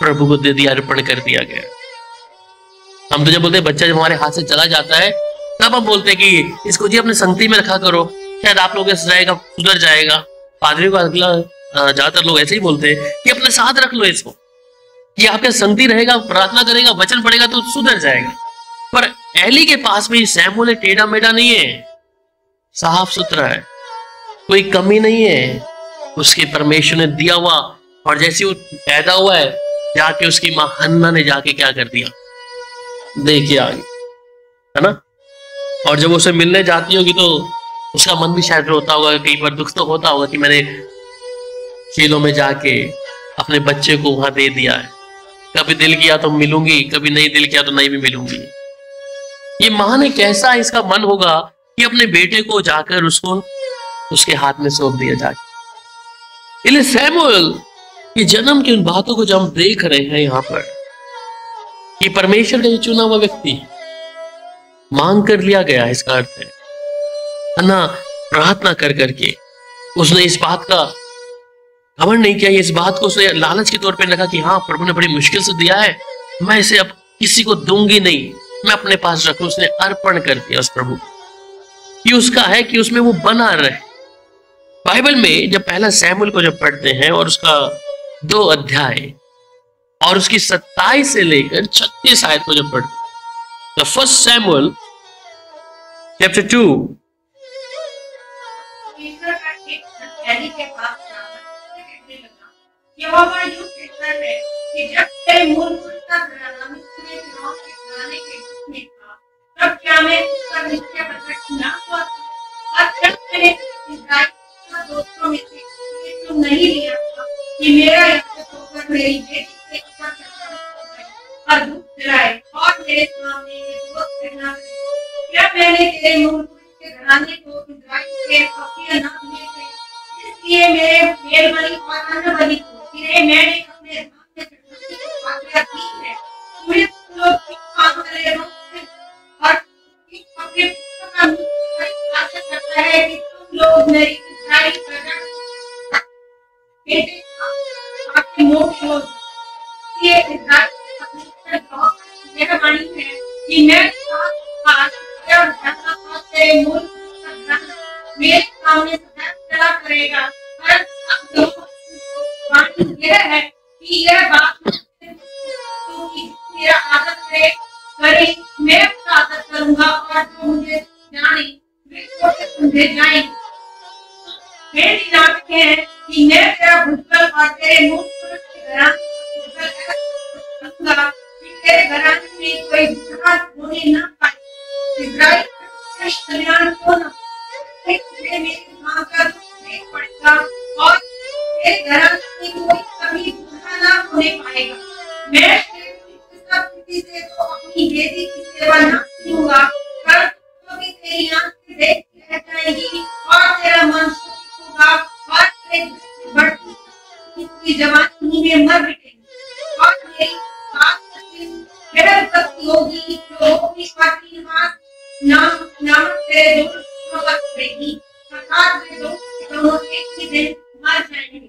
[SPEAKER 1] प्रभु को दे दिया, अर्पण कर दिया गया। हम तो जब बोलते हैं बच्चा जब हमारे हाथ से चला जाता है तब हम बोलते हैं कि इसको जी अपने संगति में रखा करो, शायद आप लोग ऐसे जाएगा, सुधर जाएगा। पादरी को अगला ज्यादातर लोग ऐसे ही बोलते हैं कि अपने साथ रख लो इसको, कि आपके संगति रहेगा, प्रार्थना करेगा, वचन पढ़ेगा तो सुधर जाएगा। पर एली के पास में शमूएल टेढ़ा मेढ़ा नहीं है, साफ सुथरा है, कोई कमी नहीं है, उसके परमेश्वर ने दिया हुआ। और जैसे वो पैदा हुआ है, जाके उसकी माँ हन्ना ने जाके क्या कर दिया, देखिए आगे, है ना। और जब उसे मिलने जाती होगी तो उसका मन भी शायद रोता होगा, कई बार दुख तो होता होगा कि मैंने शीलो में जाके अपने बच्चे को वहां दे दिया है, कभी दिल किया तो मिलूंगी, कभी नहीं दिल किया तो नहीं भी मिलूंगी। ये माँ ने कैसा इसका मन होगा कि अपने बेटे को जाकर उसको उसके हाथ में सौंप दिया जाके। इसलिए शमूएल ये जन्म की उन बातों को जब हम देख रहे हैं यहाँ पर, कि परमेश्वर का ये चुना हुआ व्यक्ति मांग कर लिया गया, इसका अर्थ है ना, प्रार्थना कर करके उसने इस बात का घमंड नहीं किया, इस बात को उसने लालच के तौर पे रखा कि हाँ प्रभु ने बड़ी मुश्किल से दिया है, मैं इसे अब किसी को दूंगी नहीं, मैं अपने पास रखूं। उसने अर्पण कर दिया उस प्रभु, ये उसका है कि उसमें वो बना रहे। बाइबल में जब पहला शमूएल को जब पढ़ते हैं और उसका 2 अध्याय और उसकी 27 से लेकर 36 आयत को जब पढ़ते हैं, The first Samuel, chapter 2.
[SPEAKER 2] ईश्वर का एक शख्स एली के पास जाकर कहने लगा, यहोवा यूं कहता है कि जब तेरे मूल पुरुष का घराना मिस्र में फिरौन के घराने के वश में था, तब क्या मैं उसका निश्चय प्रकट न हुआ था? और जब मैंने इस्राएल के दोस्तों में से किसी को नहीं लिया था कि मेरा याजक होकर मेरी बेटी से ऊपर और दूध पिलाए और मेरे सामने ये बहुत करना, क्या मैंने तेरे मूल पुरुष के घराने को इस्राएल के अपने न दिए थे? इसलिए मेरे मेल बलि और अन्न बलि को तेरे मैंने अपने सामने चढ़ाने की आज्ञा दी है। तुम्हें लोग किस काम करे और किस अपने पुत्र का मुख आशा करता है कि तुम लोग मेरी इस्राएल प्रजा बेटे आपके मुंह में हो। ये इस्राएल यह वाणी है कि मैं तेरे मूल मेरे सामने चला करेगा। वाणी यह है कि यह बात मेरा आदर करे, मैं उसका आदर करूंगा और जो मुझे जाने वे समझे जाएंगे। मेरी नाटक है कि मैं तेरा भुजबल और तेरे मूल पुरुष के घराने तेरे घराने में कोई बुरा होने न पाए। इस्राएल का कल्याण हो न मेरे मां का देख पड़ेगा और तेरे घराने में कोई कभी बुरा न होने पाएगा। मैं सब किसी से तो अपनी बेटी की सेवा न करूंगा, पर तो भी तेरी आंखें देख रह जाएगी और तेरा मन सुखी होगा और तेरे बढ़ती की जवानी में मर मिटेगी और मेरी बात होगी जो नाम तेरे दोनों करेगी, अर्थात वे दोनों एक ही दिन मर जाएंगे।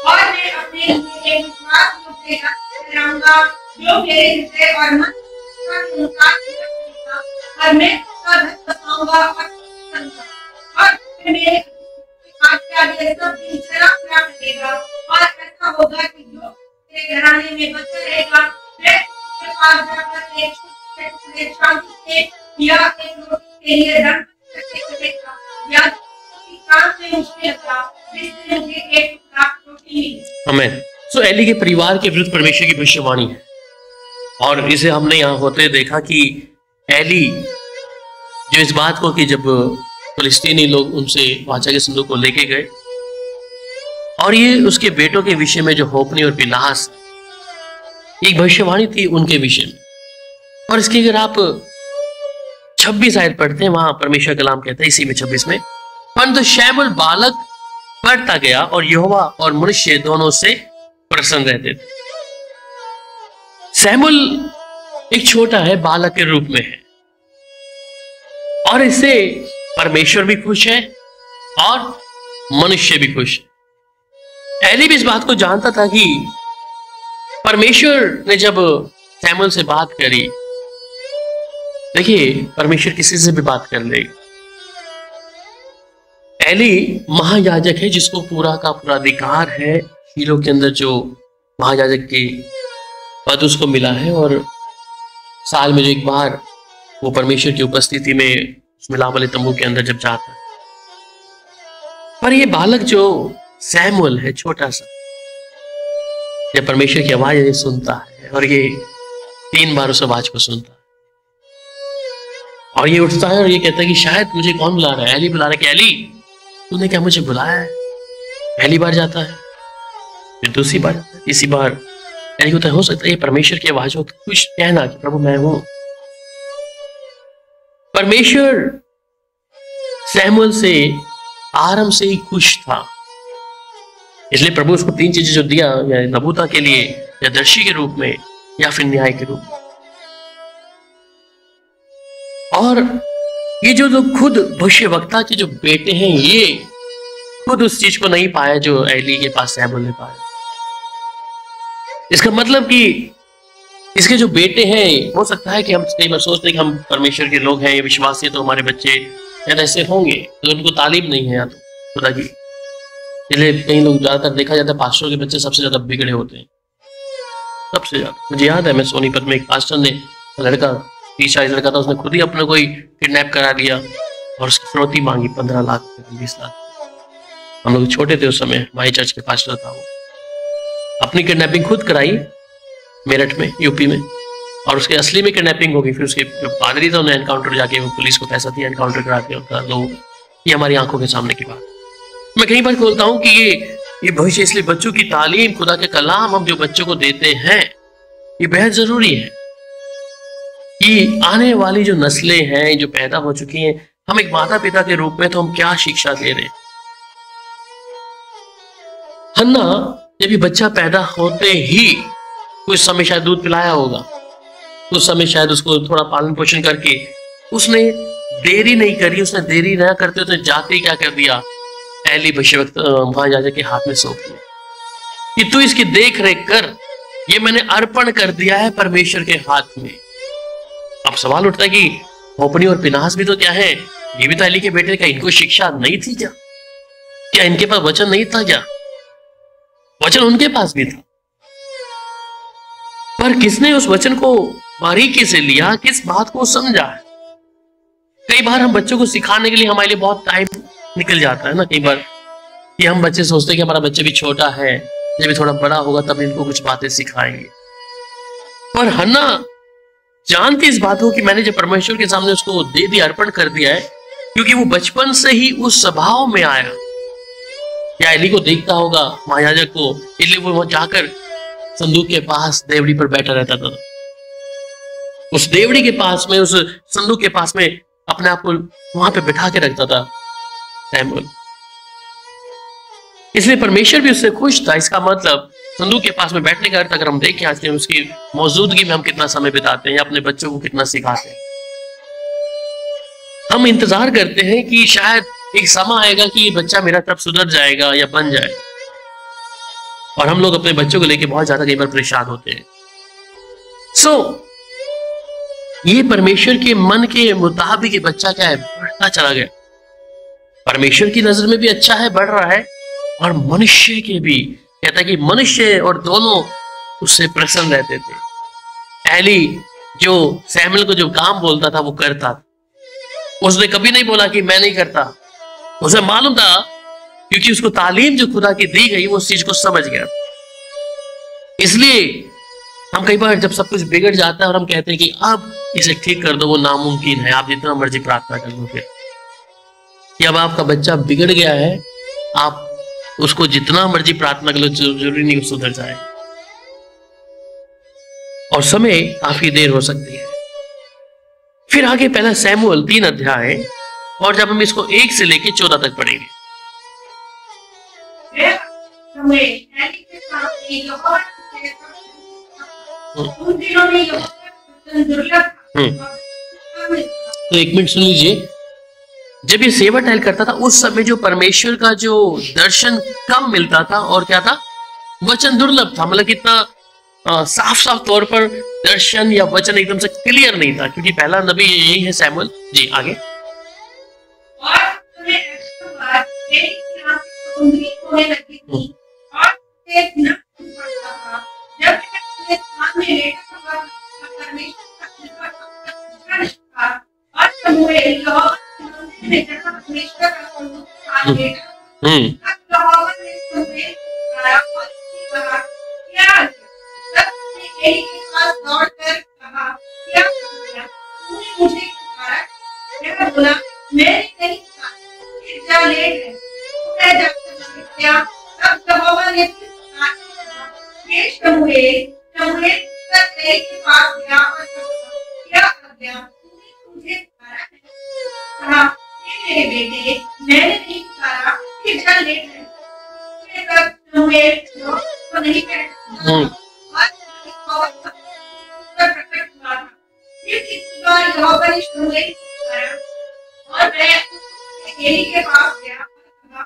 [SPEAKER 2] और मैं अपने लिए एक विश्वास योग्य ठहराऊंगा जो मेरे हृदय और मन का अनुसार करेगा, और मैं उसका धन बताऊंगा और मेरे आज्ञा के सब दिन चला करेगा। और ऐसा होगा कि जो तेरे घराने में बचा रहेगा, मैं उसके पास जाकर एक के टुकड़े चांदी के या एक रोटी के लिए दंड करेगा या किसी काम में उसने लगा जिससे मुझे एक टुकड़ा रोटी मिली।
[SPEAKER 1] आमीन। सो एली के परिवार के विरुद्ध परमेश्वर की भविष्यवाणी है, और इसे हमने यहाँ होते देखा कि एली जो इस बात को कि जब फिलिस्तीनी लोग उनसे वाचा के संदूक को लेके गए और ये उसके बेटों के विषय में जो होपनी और पिनास एक भविष्यवाणी थी उनके विषय में। और इसकी अगर आप 26 आयत पढ़ते हैं, वहां परमेश्वर कलाम कहता है इसी में 26 में, परंतु शैमुल बालक बढ़ता गया और यहोवा और मनुष्य दोनों से प्रसन्न रहते थे। शैमुल एक छोटा है, बालक के रूप में है, और इससे परमेश्वर भी खुश है और मनुष्य भी खुश है। एली भी इस बात को जानता था कि परमेश्वर ने जब शैमुल से बात करी, देखिए परमेश्वर किसी से भी बात कर लेगा। एली महायाजक है जिसको पूरा का पूरा अधिकार है, शीलो के अंदर जो महायाजक के पद उसको मिला है, और साल में जो एक बार वो परमेश्वर की उपस्थिति में उस मिलाप वाले तंबू के अंदर जब जाता है। पर ये बालक जो सैमुअल है, छोटा सा, जब परमेश्वर की आवाज ये सुनता है और ये 3 बार उस आवाज को सुनता है और ये उठता है और ये कहता है कि शायद मुझे कौन बुला रहा है। एली बुला रहा है कि एली तूने क्या मुझे बुलाया है। पहली बार जाता है, फिर दूसरी बार जाता है, तीसरी बार एली होता है, हो सकता है ये परमेश्वर की आवाज हो, तो कुछ कहना कि प्रभु मैं हूं। परमेश्वर सैमुअल से आरंभ से ही खुश था, इसलिए प्रभु उसको 3 चीजें जो दिया, या नबूता के लिए, या दर्शी के रूप में, या फिर न्याय के रूप में। और ये जो खुद भविष्यवक्ता के जो बेटे हैं, ये खुद उस चीज को नहीं पाया जो एली के पास सैमुअल ने पाया। इसका मतलब कि इसके जो बेटे हैं, हो सकता है कि हम कई बार सोचते हैं कि हम परमेश्वर के लोग हैं, ये विश्वासी है, तो हमारे बच्चे शायद ऐसे होंगे, तो उनको तालीम नहीं है या तो खुदा की। इसलिए कई लोग, ज्यादातर देखा जाता है पास्टरों के बच्चे सबसे ज्यादा बिगड़े होते हैं, सबसे ज्यादा। मुझे याद है, मैं सोनीपत में एक पास्टर ने लड़का 30-40 लड़का था, उसने खुद ही अपने कोई किडनैप करा लिया और उसकी फिरौती मांगी 15 लाख 20 लाख। हम लोग छोटे थे उस समय, हमारे चर्च के पास्टर था वो, अपनी किडनैपिंग खुद कराई मेरठ में, यूपी में, और उसके असली में किडनैपिंग होगी। फिर उसके जो पादरी था उन्हें एनकाउंटर जाके वो पुलिस को पैसा दिया, एनकाउंटर करा के उनका लोग, ये हमारी आंखों के सामने की बात। मैं कई बार बोलता हूँ कि ये भविष्य, इसलिए बच्चों की तालीम, खुदा के कलाम हम जो बच्चों को देते हैं, ये बेहद जरूरी है कि आने वाली जो नस्लें हैं जो पैदा हो चुकी हैं, हम एक माता पिता के रूप में तो हम क्या शिक्षा दे रहे हैं। हन्ना जब ये बच्चा पैदा होते ही कुछ समय शायद दूध पिलाया होगा, कुछ समय शायद उसको थोड़ा पालन पोषण करके, उसने देरी नहीं करी, उसने देरी न करते उसने जाते ही क्या कर दिया, एली भविष्यवक्ता महायाजक के हाथ में सौंप दिया कि तू इसकी देख रेख कर, ये मैंने अर्पण कर दिया है परमेश्वर के हाथ में। अब सवाल उठता है कि होपनी और पिनास भी तो क्या है, ये भी तो एली के बेटे का, इनको शिक्षा नहीं थी क्या? क्या इनके पास वचन नहीं था क्या? वचन उनके पास भी था, पर किसने उस वचन को बारीकी से लिया, किस बात को समझा है। कई बार हम बच्चों को सिखाने के लिए हमारे लिए बहुत टाइम निकल जाता है ना, कई बार कि हम बच्चे सोचते हैं कि हमारा बच्चा भी छोटा है, जब भी थोड़ा बड़ा होगा तब इनको कुछ बातें सिखाएंगे। पर हन्ना जानती इस बात को कि मैंने जब परमेश्वर के सामने उसको दे दिया, अर्पण कर दिया है, क्योंकि वो बचपन से ही उस स्वभाव में आया। या एली को देखता होगा महायाजक को, इसलिए वो वहां जाकर संदूक के पास देवड़ी पर बैठा रहता था, उस देवड़ी के पास में, उस संदूक के पास में अपने आप को वहां पे बिठा के रखता था सैमुअल। इसलिए परमेश्वर भी उससे खुश था। इसका मतलब संदूक के पास में बैठने का अर्थ अगर हम देखें आज के, उसकी मौजूदगी में हम कितना समय बिताते हैं, अपने बच्चों को कितना सिखाते हैं। हम इंतजार करते हैं कि शायद एक समय आएगा कि ये बच्चा मेरा तब सुधर जाएगा या बन जाए, और हम लोग अपने बच्चों को लेके बहुत ज्यादा कई बार परेशान होते हैं। ये परमेश्वर के मन के मुताबिक ये बच्चा क्या है, बढ़ता चला गया। परमेश्वर की नजर में भी अच्छा है, बढ़ रहा है, और मनुष्य के भी, कहता है कि मनुष्य और दोनों उससे प्रसन्न रहते थे। एली जो सैमुअल को जो काम बोलता था वो करता था। उसने कभी नहीं बोला कि मैं नहीं करता। उसे मालूम था, क्योंकि उसको तालीम जो खुदा की दी गई वो उस चीज को समझ गया। इसलिए हम कई बार जब सब कुछ बिगड़ जाता है और हम कहते हैं कि अब इसे ठीक कर दो, वो नामुमकिन है, आप जितना मर्जी प्रार्थना कर लो। फिर कि अब आपका बच्चा बिगड़ गया है, आप उसको जितना मर्जी प्रार्थना कर लो, जरूरी नहीं सुधर जाए, और समय काफी देर हो सकती है। फिर आगे पहला सैमुअल 3 अध्याय, और जब हम इसको 1 से लेके 14 तक पढ़ेंगे। तो 1 मिनट सुन लीजिए। जब ये सेवा टहल करता था उस समय जो परमेश्वर का जो दर्शन कम मिलता था, और क्या था, वचन दुर्लभ था। मतलब कितना साफ साफ तौर पर दर्शन या वचन एकदम से क्लियर नहीं था, क्योंकि पहला नबी यही है सैमुअल जी। आगे
[SPEAKER 2] होने लगी थी और जब सामने लेटा हुआ परमेश्वर का था और शमूएल यहोवा ने जहाँ परमेश्वर का स्वरूप था लेटा, तब यहोवा ने शमूएल को बुलाया और कहा, क्या तब उसने एली के पास दौड़कर कहा, क्या किया तूने मुझे पुकारा? वह बोला, मैंने नहीं कहा, फिर जा लेट है। तब यहोवा ने कहा, हे शमूएल। शमूएल एली के पास गया और कहा, क्या आज्ञा तूने मुझे पुकारा है? कहा, हे मेरे बेटे, मैंने नहीं पुकारा, फिर जा लेट है। तब शमूएल को नहीं कह सकता और प्रकट हुआ था। फिर तीसरी बार यहोवा ने शमूएल को पुकारा और वह एली के पास गया और कहा,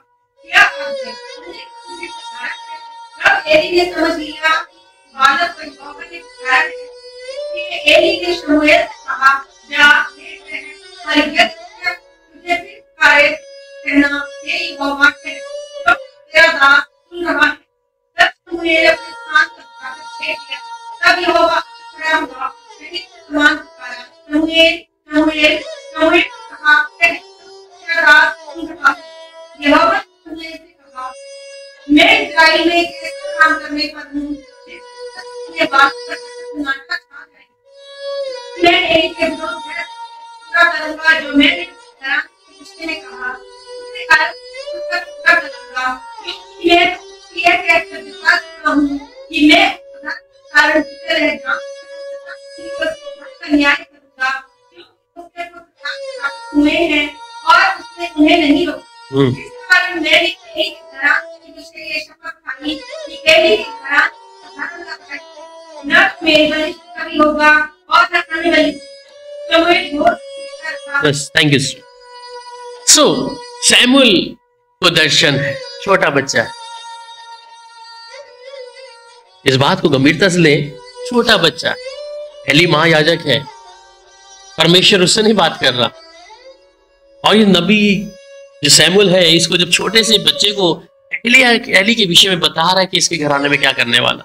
[SPEAKER 2] क्या आज्ञा तूने मुझे पुकारा है? तब एली ने समझ लिया बालक को यहोवा ने पुकारा है। एली ने शमूएल से कहा, जा लेट है और यदि तुझे फिर पुकारे कहना, हे यहोवा कह, तो तेरा दास सुन रहा है। तब शमूएल अपने स्थान पर जाकर बैठ गया। तब यहोवा खड़ा हुआ, मैंने समान पुकारा, शमूएल शमूएल। शमूएल कहा, कह, तेरा दास सुन रहा है। यहोवा ने शमूएल से कहा, मैं इस्राएल में कैसा काम करने पर हूँ, ये बात पर नाटक छा जाए। मैं एली के विरोध में पूरा करूंगा जो मैंने कहा। उसने कहा, उसने कहा उसका पूरा करूंगा, क्योंकि मैं ये कहकर विश्वास करता हूँ कि मैं कारण जीते रह जाऊं, न्याय करूंगा, क्योंकि उसके हुए हैं और उसने उन्हें नहीं रोका। इस कारण मैंने एली की तरह दूसरे ये शपथ खाई कि एली की तरह न मेरी बलि कभी होगा और न अन्य बलि।
[SPEAKER 1] बस, थैंक यू। सो सैमुअल को दर्शन है, छोटा बच्चा है। इस बात को गंभीरता से ले, छोटा बच्चा, एली महायाजक है, परमेश्वर उससे नहीं बात कर रहा। और ये नबी जो सैमुअल है, इसको जब छोटे से बच्चे को एली के विषय में बता रहा है कि इसके घराने में क्या करने वाला,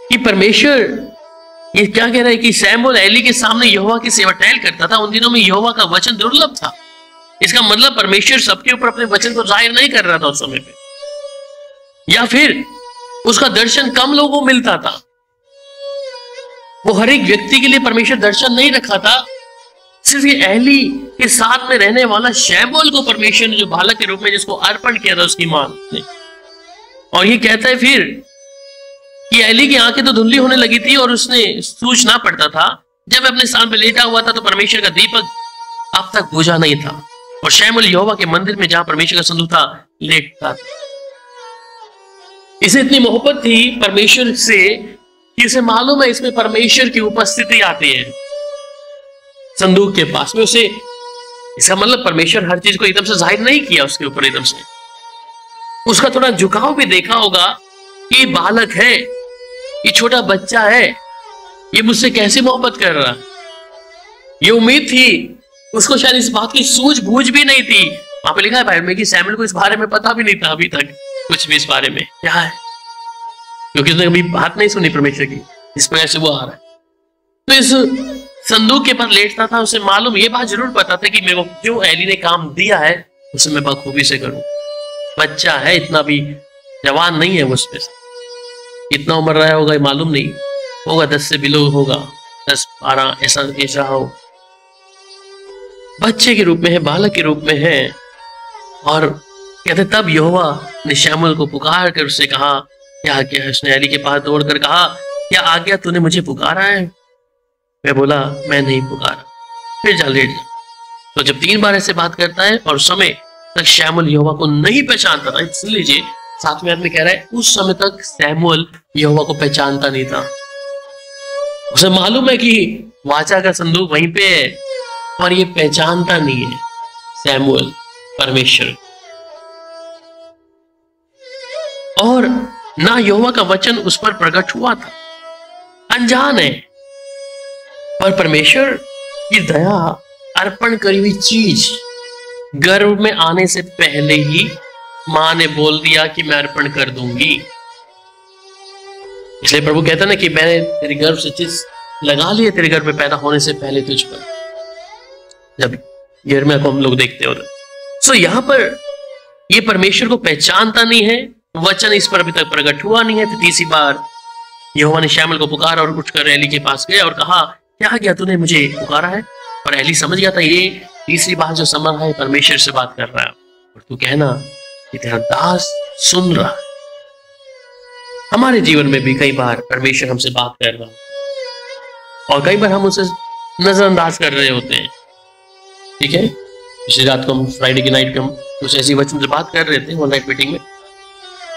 [SPEAKER 1] कि परमेश्वर ये क्या कह रहा है कि सैमुअल एली के सामने यहोवा की सेवा टहल करता था। उन दिनों में यहोवा का वचन दुर्लभ था। इसका मतलब परमेश्वर सबके ऊपर अपने वचन को जाहिर नहीं कर रहा था उस समय पे, या फिर उसका दर्शन कम लोगों को मिलता था। वो हर एक व्यक्ति के लिए परमेश्वर दर्शन नहीं रखा था। सिर्फ ये एली के साथ में रहने वाला शमूएल को परमेश्वर ने जो बालक के रूप में जिसको अर्पण किया था उसकी मां ने। और ये कहता है फिर कि एली की आंखें तो धुंधली होने लगी थी और उसने सूझ ना पड़ता था। जब अपने स्थान पर लेटा हुआ था तो परमेश्वर का दीपक अब तक बुझा नहीं था और शमूएल यहोवा के मंदिर में जहां परमेश्वर का संदूक था लेटता था। इसे इतनी मोहब्बत थी परमेश्वर से कि उसे मालूम है इसमें परमेश्वर की उपस्थिति आती है संदूक के पास में। उसे इसका मतलब परमेश्वर हर चीज को एकदम से जाहिर नहीं किया उसके ऊपर, एकदम से उसका थोड़ा झुकाव भी देखा होगा कि बालक है, ये छोटा बच्चा है, ये मुझसे कैसे मोहब्बत कर रहा। ये उम्मीद थी उसको, शायद इस बात की सूझबूझ भी नहीं थी। वहां पे लिखा है बाइबल में कि सैमुएल को इस बारे में पता भी नहीं था अभी तक कुछ भी इस बारे में क्या है, क्योंकि उसने कभी बात नहीं सुनी परमेश्वर की। इस प्रकार से वो आ रहा है। तो इस संदूक के पास लेटता था, उसे मालूम, ये बात जरूर पता था कि मेरे को जो एली ने काम दिया है उसे मैं बखूबी से करूं। बच्चा है, इतना भी जवान नहीं है, उसमें कितना उम्र रहा होगा ये मालूम नहीं होगा, 10 से बिलो होगा, 10-12 ऐसा हो। बच्चे के रूप में है, बालक के रूप में है। और कहते तब यहोवा ने शमूएल को पुकार कर उससे कहा, क्या किया? उसने एली के पास दौड़कर कहा, क्या आ गया, तूने मुझे पुकारा है? मैं बोला, मैं नहीं पुकारा, फिर जा लेट जा। तो जब 3 बार ऐसे बात करता है और समय तक शमूएल यहोवा को नहीं पहचानता था, सुन लीजिए 7वें आयत में कह रहा है, उस समय तक शमूएल यहोवा को पहचानता नहीं था। उसे मालूम है कि वाचा का संदूक वहीं पे है, पर ये पहचानता नहीं है शमूएल परमेश्वर। और ना यहोवा का वचन उस पर प्रकट हुआ था, अनजान है। पर परमेश्वर की दया अर्पण करी हुई चीज गर्भ में आने से पहले ही मां ने बोल दिया कि मैं अर्पण कर दूंगी। इसलिए प्रभु कहता ना कि मैंने तेरे गर्भ से चीज लगा ली है, तेरे गर्भ में पैदा होने से पहले तुझ पर, जब यिर्मयाह को हम लोग देखते हो। सो यहां पर ये परमेश्वर को पहचानता नहीं है, वचन इस पर अभी तक प्रकट हुआ नहीं है। तो तीसरी बार यहोवा ने शमूएल को पुकारा और उठकर एली के पास गया और कहा, क्या गया, तूने मुझे पुकारा है? और एली समझ गया था ये तीसरी बार जो समझ है परमेश्वर से बात कर रहा है, और तू कहना कि तेरा दास सुन रहा है। हमारे जीवन में भी कई बार परमेश्वर हमसे बात कर रहा है और कई बार हम उसे नजरअंदाज कर रहे होते हैं। ठीक है, पिछली रात को हम फ्राइडे की नाइट को हम कुछ ऐसी वचन से बात कर रहे थे ऑनलाइन मीटिंग में।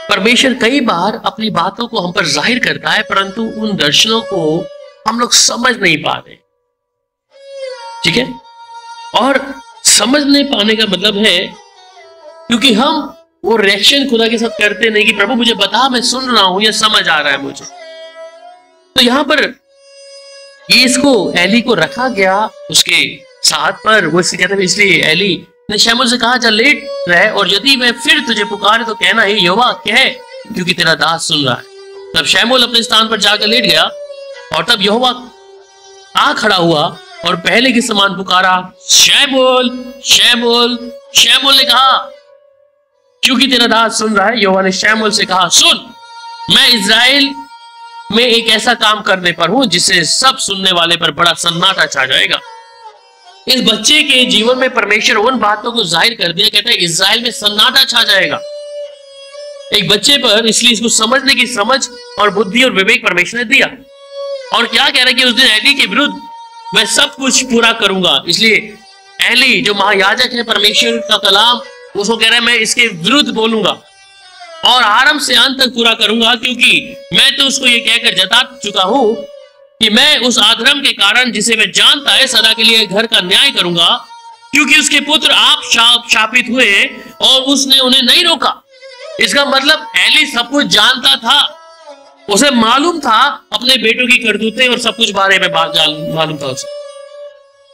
[SPEAKER 1] परमेश्वर कई बार अपनी बातों को हम पर जाहिर करता है, परंतु उन दर्शनों को हम लोग समझ नहीं पाते। ठीक है, और समझ नहीं पाने का मतलब है क्योंकि हम वो रिएक्शन खुदा के साथ करते नहीं कि प्रभु मुझे बता, मैं सुन रहा हूं या समझ आ रहा है मुझे। तो यहां पर ये इसको एली को रखा गया उसके साथ पर, वो कहते हैं इसलिए एली ने शमूएल से कहा, जा लेट रहे और यदि मैं फिर तुझे पुकारे तो कहना, हे यहोवा कह, क्योंकि तेरा दास सुन रहा है। तब शमूएल अपने स्थान पर जाकर लेट गया और तब यहोवा आ खड़ा हुआ और पहले के समान पुकारा, शमूएल शमूएल। शमूएल ने कहा, क्योंकि तेरा दास सुन रहा है। यहोवा ने शमूएल से कहा, सुन, मैं इस्राएल में एक ऐसा काम करने पर हूं जिससे सब सुनने वाले पर बड़ा सन्नाटा छा जाएगा। इस बच्चे के जीवन में परमेश्वर उन बातों को जाहिर कर दिया, कहता है इस्राएल में सन्नाटा छा जाएगा एक बच्चे पर। इसलिए इसको समझने की समझ और बुद्धि और विवेक परमेश्वर ने दिया। और क्या कह रहा है कि उस दिन एली के विरुद्ध मैं सब कुछ पूरा करूंगा। इसलिए एली जो महायाजक है, परमेश्वर का कलाम, उसको कह रहा है मैं इसके विरुद्ध बोलूंगा और आरंभ से अंत तक पूरा करूंगा, क्योंकि मैं तो उसको ये कहकर जता चुका हूं कि मैं उस अधर्म के कारण जिसे मैं जानता है सदा के लिए घर का न्याय करूंगा, क्योंकि उसके पुत्र आप शापित हुए और उसने उन्हें नहीं रोका। इसका मतलब एली सब कुछ जानता था, उसे मालूम था अपने बेटों की करतूतें और सब कुछ बारे में मालूम था उसे,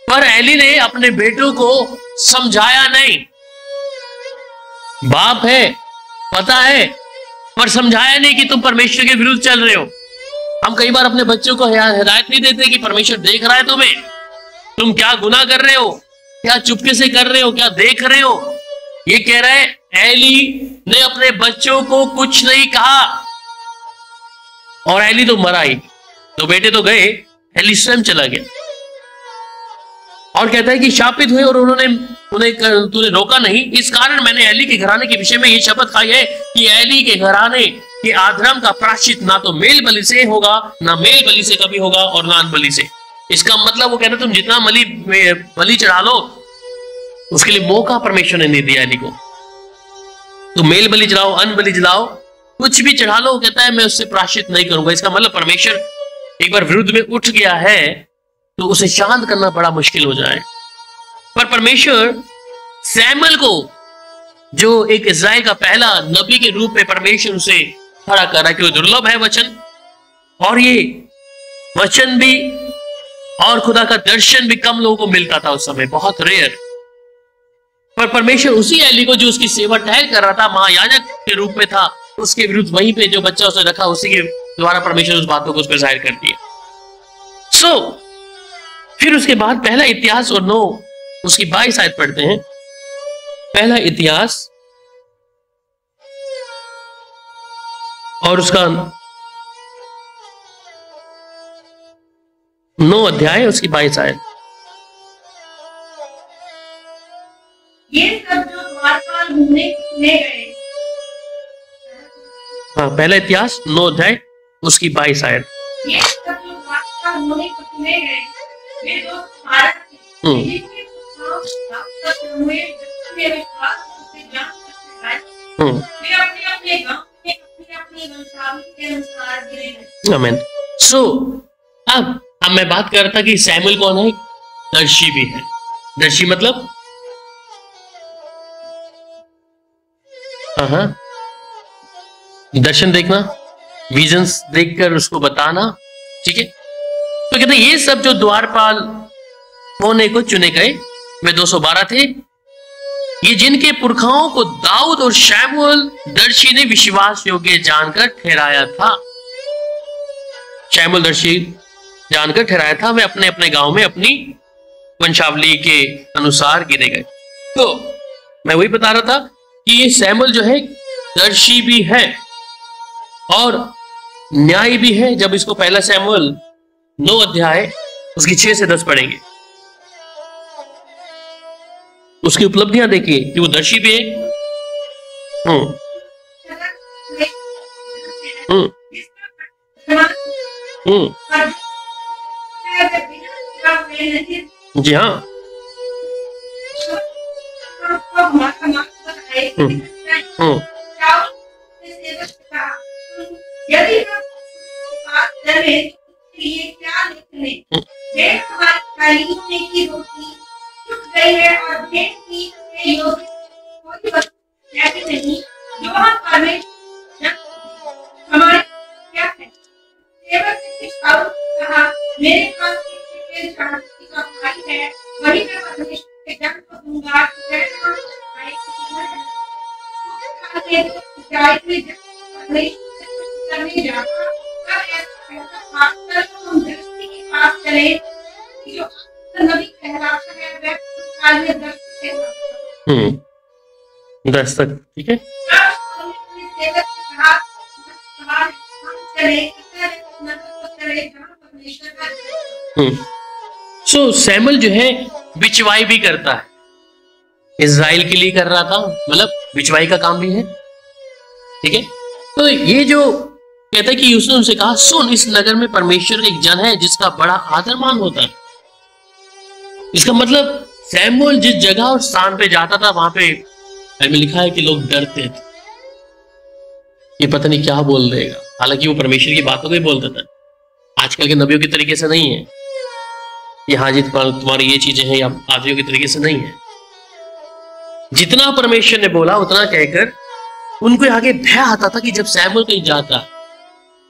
[SPEAKER 1] पर एली ने अपने बेटों को समझाया नहीं। बाप है, पता है, पर समझाया नहीं कि तुम परमेश्वर के विरुद्ध चल रहे हो। हम कई बार अपने बच्चों को हिदायत नहीं देते कि परमेश्वर देख रहा है तुम्हें, तुम क्या गुनाह कर रहे हो, क्या चुपके से कर रहे हो, क्या देख रहे हो। ये कह रहा है एली ने अपने बच्चों को कुछ नहीं कहा और एली तो मरा ही, तो बेटे तो गए, एली स्वयं चला गया। और कहता है कि शापित हुए और उन्हें तूने रोका नहीं, इस कारण मैंने एली के घराने के विषय में ये शपथ खाई है कि एली के घराने के अधर्म का प्रायश्चित ना तो मेल बलि से होगा, ना मेल बलि से कभी होगा और ना अन्न बलि से। इसका मतलब वो कहते तुम जितना बलि चढ़ा लो, उसके लिए मौका परमेश्वर ने नहीं दिया एली को। तुम मेल बलि चढ़ाओ, अन्न बलि चढ़ाओ, कुछ भी चढ़ा लो, कहता है मैं उससे प्रायश्चित नहीं करूंगा। इसका मतलब परमेश्वर एक बार विरुद्ध में उठ गया है तो उसे शांत करना बड़ा मुश्किल हो जाए। पर परमेश्वर सैमुएल को, जो एक इस्राएल का पहला नबी के रूप में परमेश्वर उसे खड़ा कर रहा है, क्योंकि दुर्लभ है वचन, और ये वचन भी और खुदा का दर्शन भी कम लोगों को मिलता था उस समय, बहुत रेयर। पर परमेश्वर उसी एली को जो उसकी सेवा टहल कर रहा था, महायाजक के रूप में था, उसके विरुद्ध वहीं पे जो बच्चा उसने रखा उसी के द्वारा परमेश्वर उस बातों को उस पर जाहिर कर दिया। फिर उसके बाद पहला इतिहास और 9 उसकी 22 आयत पढ़ते हैं। पहला इतिहास और उसका 9 अध्याय उसकी 22 आयत।
[SPEAKER 2] ये सब जो द्वारपाल घूमने गए,
[SPEAKER 1] हाँ, पहला इतिहास 9 अध्याय उसकी 22 आयत।
[SPEAKER 2] ये सब जो द्वारपाल घूमने गए वे दो भारत थे, जिनके पुरुषों हुए वे विश्वास से जान सकते हैं। वे अपने अपने गांव में अपनी वंशावली के अनुसार गिरे गए।
[SPEAKER 1] आमीन। अब मैं बात कर रहा था कि सैमुएल कौन है? दर्शी भी है। दर्शी मतलब दर्शन देखना, विजन्स देखकर उसको बताना, ठीक है। तो कहते हैं ये सब जो द्वारपाल होने को चुने गए वे 212 थे, ये जिनके पुरखाओं को दाऊद और शमूएल दर्शी ने विश्वास योग्य जानकर ठहराया था। शमूएल दर्शी जानकर ठहराया था, वे अपने अपने गांव में अपनी वंशावली के अनुसार गिने गए। तो मैं वही बता रहा था कि ये शमूएल जो है दर्शी भी है और न्याय भी है। जब इसको पहला शमूएल 9 अध्याय उसकी 6 से 10 पढ़ेंगे, उसकी उपलब्धियां देखिए कि वो दर्शी भी है। जी हाँ।
[SPEAKER 2] यदि क्या लिखने हमारी थालियों में की रोटी चुक गई है और भेंट की योग्य कोई वस्तु ऐसी नहीं जो हम परमेश्वर हमारे क्या है। सेवक ने कहा मेरे पास शांति का भाई है, वही मैं परमेश्वर के जन को दूंगा। करने जाता हम दृष्टि के पास चले जो नबी कहलाता है वह काल में दृष्टि कहलाता।
[SPEAKER 1] दस्तक, ठीक है।
[SPEAKER 2] सेवक के साथ हम चले चले जहां परमेश्वर का।
[SPEAKER 1] सैमुएल जो है बिचवाई भी करता है, इज़राइल के लिए कर रहा था, मतलब बिचवाई का काम भी है, ठीक है। तो ये जो कहता है कि उसने उनसे कहा सुन, इस नगर में परमेश्वर एक जन है जिसका बड़ा आदर मान होता है। इसका मतलब सैमुएल जिस जगह और स्थान पे जाता था वहां पे लिखा है कि लोग डरते थे, ये पता नहीं क्या बोल देगा। हालांकि वो परमेश्वर की बातों को ही बोलता था, आजकल के नबियों के तरीके से नहीं है। ये हाँ जी तुम्हारी ये चीजें हैं, या आदियों के तरीके से नहीं है। जितना परमेश्वर ने बोला उतना कहकर उनको आगे भय आता था कि जब सैमुएल कहीं जाता,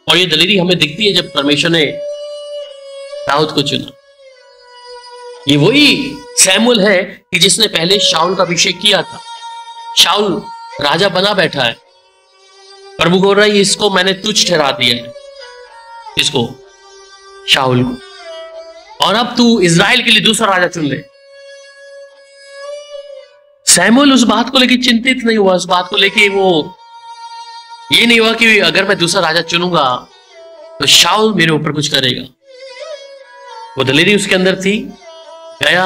[SPEAKER 1] और ये दलेरी हमें दिखती है जब परमेश्वर ने दाऊद को चुना। ये वही सैमुएल है कि जिसने पहले शाऊल का अभिषेक किया था। शाऊल राजा बना बैठा है, प्रभु बोल रहा है इसको मैंने तुच्छ ठहरा दिया है, इसको शाऊल को, और अब तू इज़राइल के लिए दूसरा राजा चुन ले। सैमुएल उस बात को लेकर चिंतित नहीं हुआ, उस बात को लेकर वो ये नहीं हुआ कि अगर मैं दूसरा राजा चुनूंगा तो शाऊल मेरे ऊपर कुछ करेगा। वो दलेरी उसके अंदर थी। गया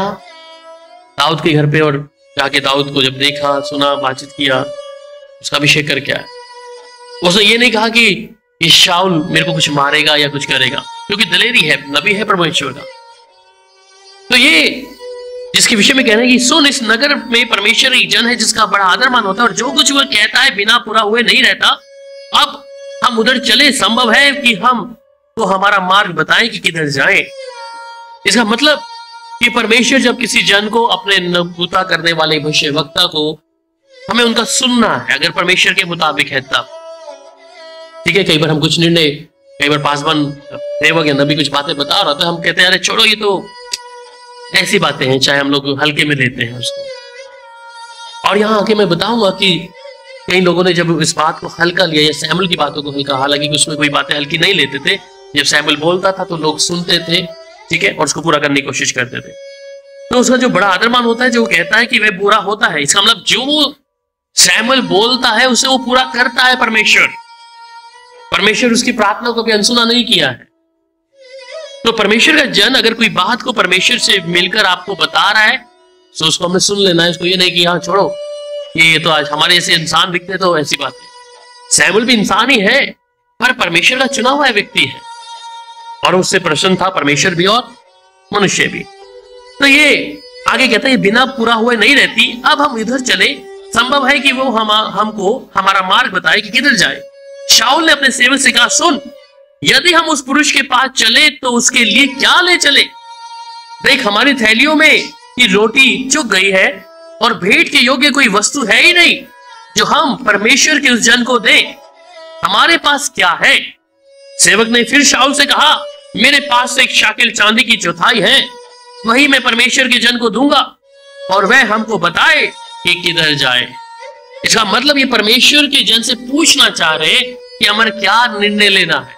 [SPEAKER 1] दाऊद के घर पे और जाके दाऊद को जब देखा, सुना, बातचीत किया, उसका अभिषेक करके आया। उसने ये नहीं कहा कि ये शाऊल मेरे को कुछ मारेगा या कुछ करेगा, क्योंकि दलेरी है, नबी है परमेश्वर का। तो ये जिसके विषय में कह रहे हैं कि सुन, इस नगर में परमेश्वर एक जन है जिसका बड़ा आदर मान होता है, और जो कुछ वह कहता है बिना पूरा हुए नहीं रहता। अब हम उधर चले, संभव है कि हम तो हमारा मार्ग बताएं कि किधर जाएं। इसका मतलब कि परमेश्वर जब किसी जन को, अपने नबूता करने वाले भविष्यवक्ता को, हमें उनका सुनना है अगर परमेश्वर के मुताबिक है तब, ठीक है। कई बार हम कुछ निर्णय, कई बार पासवान सेवक या नबी कुछ बातें बता रहा था, हम कहते हैं अरे छोड़ो ये तो ऐसी बातें हैं, चाहे हम लोग हल्के में लेते हैं उसको। और यहां आके मैं बताऊंगा कि कई लोगों ने जब इस बात को हल्का लिया या सैमुअल की बातों को हल्का, हालांकि उसमें कोई बातें हल्की नहीं लेते थे। जब सैमुअल बोलता था तो लोग सुनते थे, ठीक है, और उसको पूरा करने की कोशिश करते थे। तो उसका जो बड़ा आदरमान होता है, जो कहता है कि वह बुरा होता है, इसका मतलब जो सैमुअल बोलता है उसे वो पूरा करता है परमेश्वर। परमेश्वर उसकी प्रार्थना को भी अनसुना नहीं किया है। तो परमेश्वर का जन अगर कोई बात को परमेश्वर से मिलकर आपको बता रहा है तो उसको हमें सुन लेना है। इसको ये नहीं कि हाँ छोड़ो, ये तो आज हमारे जैसे इंसान दिखते तो ऐसी बात है। सैमुअल भी इंसान ही है, पर परमेश्वर का चुना हुआ व्यक्ति है और उससे प्रसन्न था परमेश्वर भी और मनुष्य भी। तो ये आगे कहता है, बिना पूरा हुए नहीं रहती। अब हम इधर चले, संभव है कि वो हमको हमारा मार्ग बताए कि किधर जाए। शाऊल ने अपने सेवक से कहा, सुन, यदि हम उस पुरुष के पास चले तो उसके लिए क्या ले चले? देख, हमारी थैलियों में की रोटी चुक गई है और भेंट के योग्य कोई वस्तु है ही नहीं जो हम परमेश्वर के उस जन को दें। हमारे पास क्या है? सेवक ने फिर शाऊल से कहा, मेरे पास एक शाकिल चांदी की चौथाई है, वही मैं परमेश्वर के जन को दूंगा और वह हमको बताए कि किधर जाए। इसका मतलब ये परमेश्वर के जन से पूछना चाह रहे कि हमें क्या निर्णय लेना है।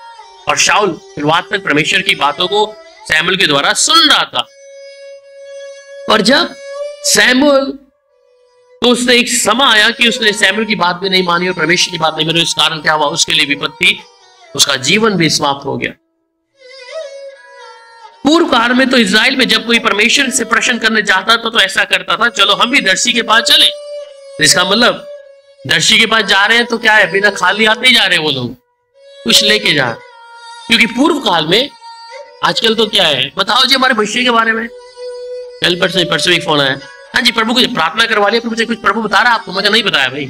[SPEAKER 1] और शाऊल शुरुआत तक परमेश्वर की बातों को सैमुअल के द्वारा सुन रहा था। और जब सैमुअल, तो उसने एक समय आया कि उसने सैमुअल की बात भी नहीं मानी और परमेश्वर की बात नहीं मानी। इस कारण क्या हुआ? उसके लिए विपत्ति, उसका जीवन भी समाप्त हो गया। पूर्व काल में तो इजराइल में जब कोई परमेश्वर से प्रश्न करने जाता था तो ऐसा करता था, चलो हम भी दर्शी के पास चले। इसका मतलब दर्शी के पास जा रहे हैं तो क्या है, बिना खाली हाथ नहीं जा रहे वो लोग, कुछ लेके जा रहे। क्योंकि पूर्व काल में, आजकल तो क्या है, बताओ जी हमारे भविष्य के बारे में। कल परसों एक फोन आया, हाँ जी प्रभु को प्रार्थना करवा लिया, फिर मुझे कुछ प्रभु बता रहा आपको? मैं नहीं बताया भाई,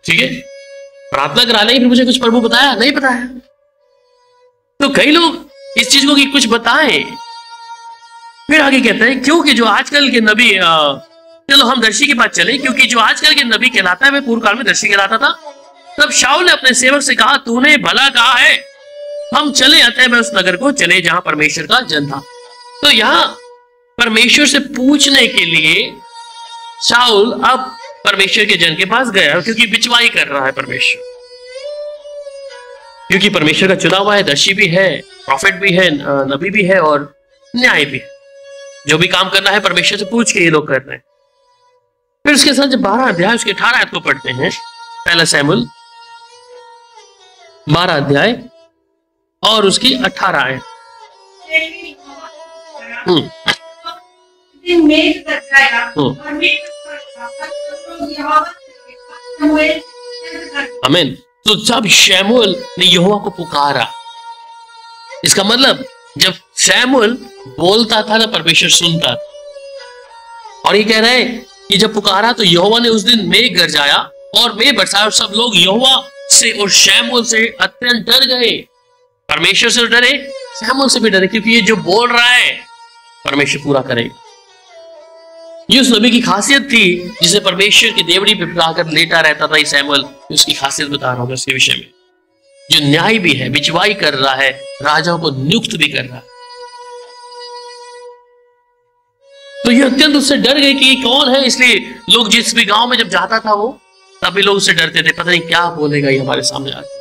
[SPEAKER 1] ठीक है, प्रार्थना करा लेंगे, फिर मुझे कुछ प्रभु बताया? नहीं बताया। तो कई लोग इस चीज को कि कुछ बताएं। फिर आगे कहते हैं, क्योंकि जो आजकल के नबी, चलो हम दर्शी के पास चले, क्योंकि जो आजकल के नबी कहलाता है वह पूर्व काल में दर्शी कहलाता था। तब शाऊल ने अपने सेवक से कहा, तूने भला कहा है, हम चले आते हैं, मैं उस नगर को चले जहां परमेश्वर का जन था। तो यहां परमेश्वर से पूछने के लिए शाऊल अब परमेश्वर के जन के पास गया, क्योंकि बिचवाई कर रहा है परमेश्वर, क्योंकि परमेश्वर का चुना हुआ है, दर्शी भी है, प्रॉफिट भी है, नबी भी है और न्याय भी है। जो भी काम करना है परमेश्वर से पूछ के ये लोग कर रहे हैं। फिर उसके साथ जब 12 अध्याय उसके 18 आयत को पढ़ते हैं, पहला सैमुअल 12 अध्याय और उसकी 18 आयत। आमीन। तो जब शमूएल ने यहोवा को पुकारा, इसका मतलब जब शमूएल बोलता था ना, परमेश्वर सुनता था। और ये कह रहे हैं कि जब पुकारा तो यहोवा ने उस दिन मेघ गरजाया और मेघ बरसाया और सब लोग यहोवा से और शमूएल से अत्यंत डर गए। परमेश्वर से डरे, शमूएल से भी डरे, क्योंकि ये जो बोल रहा है परमेश्वर पूरा करेगा। ये उस नबी की खासियत थी जिसे परमेश्वर की देवड़ी पे आकर लेटा रहता था। शमूएल, उसकी खासियत बता रहा हूं उसके विषय में, जो न्याय भी है, बिचवाई कर रहा है, राजाओं को नियुक्त भी कर रहा है। तो ये अत्यंत उससे डर गए कि ये कौन है। इसलिए लोग जिस भी गांव में जब जाता था वो, तभी लोग उससे डरते थे, पता नहीं क्या बोलेगा ये हमारे सामने आके,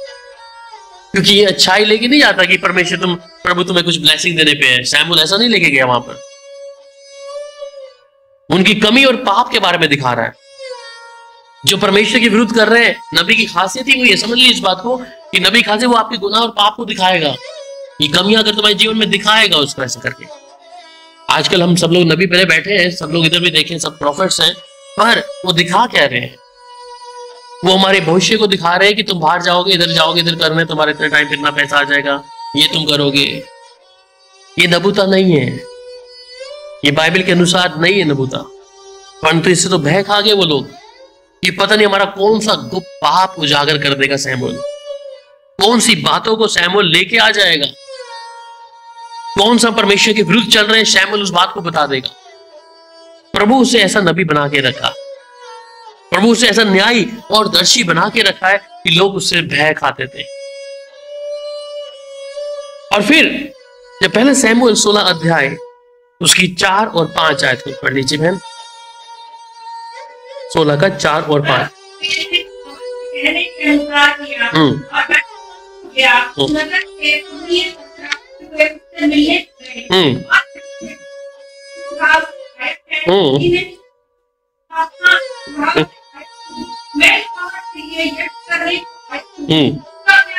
[SPEAKER 1] क्योंकि ये अच्छाई लेके नहीं जाता कि परमेश्वर प्रभु तुम्हें कुछ ब्लेसिंग देने पे है। शमूएल ऐसा नहीं लेके गया, वहां पर उनकी कमी और पाप के बारे में दिखा रहा है, जो परमेश्वर के विरुद्ध कर रहे हैं। नबी की खासियत ही हुई है, समझ लीजिए इस बात को कि नबी खासियत वो आपके गुनाह और पाप को दिखाएगा, ये कमियां अगर तुम्हारे जीवन में दिखाएगा उसको ऐसा करके। आजकल हम सब लोग नबी पहले बैठे हैं, सब लोग इधर भी देखें, सब प्रॉफिट्स हैं, पर वो दिखा क्या रहे हैं? वो हमारे भविष्य को दिखा रहे हैं कि तुम बाहर जाओगे, इधर करने, तुम्हारे इतने टाइम पे इतना पैसा आ जाएगा, ये तुम करोगे। ये नबूता नहीं है, ये बाइबल के अनुसार नहीं है नबूता। परंतु इससे तो भय खा गए वो लोग, ये पता नहीं हमारा कौन सा गुप्त पाप उजागर कर देगा शमूएल, कौन सी बातों को शमूएल लेके आ जाएगा, कौन सा परमेश्वर के विरुद्ध चल रहे हैं, शमूएल उस बात को बता देगा। प्रभु उसे ऐसा नबी बना के रखा, प्रभु उसे ऐसा न्यायी और दर्शी बना के रखा है कि लोग उससे भय खाते थे। और फिर जब पहले शमूएल 16 अध्याय उसकी 4 और 5 आयत को पढ़ लीजिए बहन, 16 का 4 और 5।
[SPEAKER 2] के अनुसार किया और मैं गया नगर के पुलिस से मिलने गए और मैं ये करने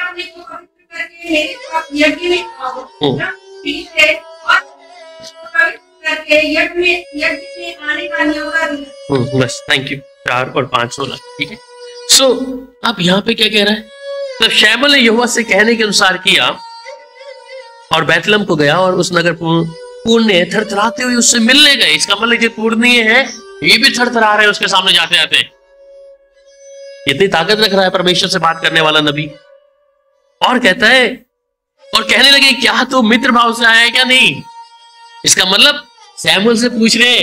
[SPEAKER 2] अपने को पवित्र करके मेरे साथ यज्ञ में आओ पीछे और पवित्र करके यज्ञ में आने का न्योता दिया।
[SPEAKER 1] बस थैंक यू। 4 और 5 16 ठीक है। सो अब यहाँ पे क्या कह रहा है? तो शैमुएल ने यहोवा से कहने के अनुसार किया और बैतलहम को गया और उस नगर पुरनिये थरथराते हुए उससे मिलने गए। इसका मतलब जो पुरनिये है ये भी थरथरा रहे हैं उसके सामने जाते जाते। इतनी ताकत रख रहा है परमेश्वर से बात करने वाला नबी। और कहता है और कहने लगे क्या तू मित्र भाव से आया है क्या नहीं? इसका मतलब शैमुएल से पूछ रहे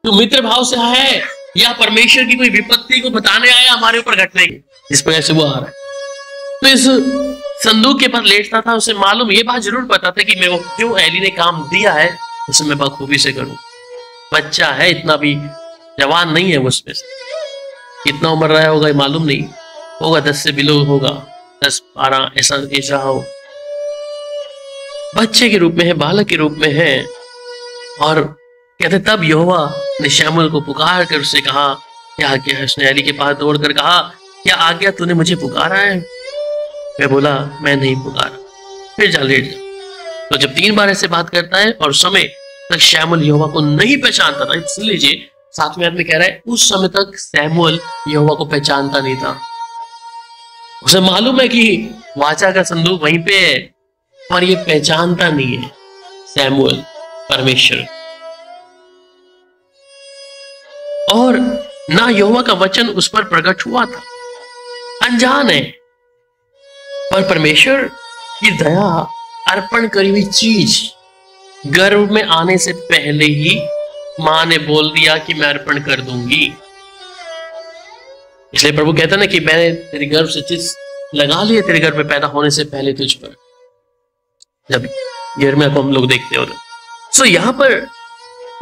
[SPEAKER 1] तू मित्र भाव से आया है या परमेश्वर की कोई विपत्ति को बताने आया हमारे ऊपर घटने की, जिस वजह से वो आ रहा है। तो इस संदूक के पास लेटता था, उसे मालूम ये बात जरूर पता था कि मैं वो जो एली ने काम दिया है उसे मैं बखूबी से करूं। बच्चा है, इतना भी जवान नहीं है वो, उसमें से कितना उम्र रहा होगा मालूम नहीं होगा, 10 से बिलो होगा, 10 12 ऐसा हो। बच्चे के रूप में है, बालक के रूप में है। और कहते तब यहोवा ने शैमुएल को पुकार कर उससे कहा क्या आज्ञा है? उसने एली के पास दौड़कर कहा क्या आज्ञा, तूने मुझे पुकारा है? मैं बोला मैं नहीं पुकारा, फिर जा लेट जा। तो जब 3 बार ऐसे बात करता है और समय तक शैमुएल यहोवा को नहीं पहचानता था, इसलिए 7वें आयत में कह रहा है उस समय तक शैमुएल यहोवा को पहचानता नहीं था। उसे मालूम है कि वाचा का संदूक वहीं पे है, पर ये पहचानता नहीं है शैमुएल परमेश्वर। और ना यहोवा का वचन उस पर प्रकट हुआ था, अनजान है। पर परमेश्वर की दया अर्पण करी हुई चीज गर्भ में आने से पहले ही मां ने बोल दिया कि मैं अर्पण कर दूंगी। इसलिए प्रभु कहता ना कि मैंने तेरे गर्भ से चीज लगा लिया तेरे गर्भ में पैदा होने से पहले तुझ पर, जब यिर्मयाह को हम लोग देखते हो। सो यहां पर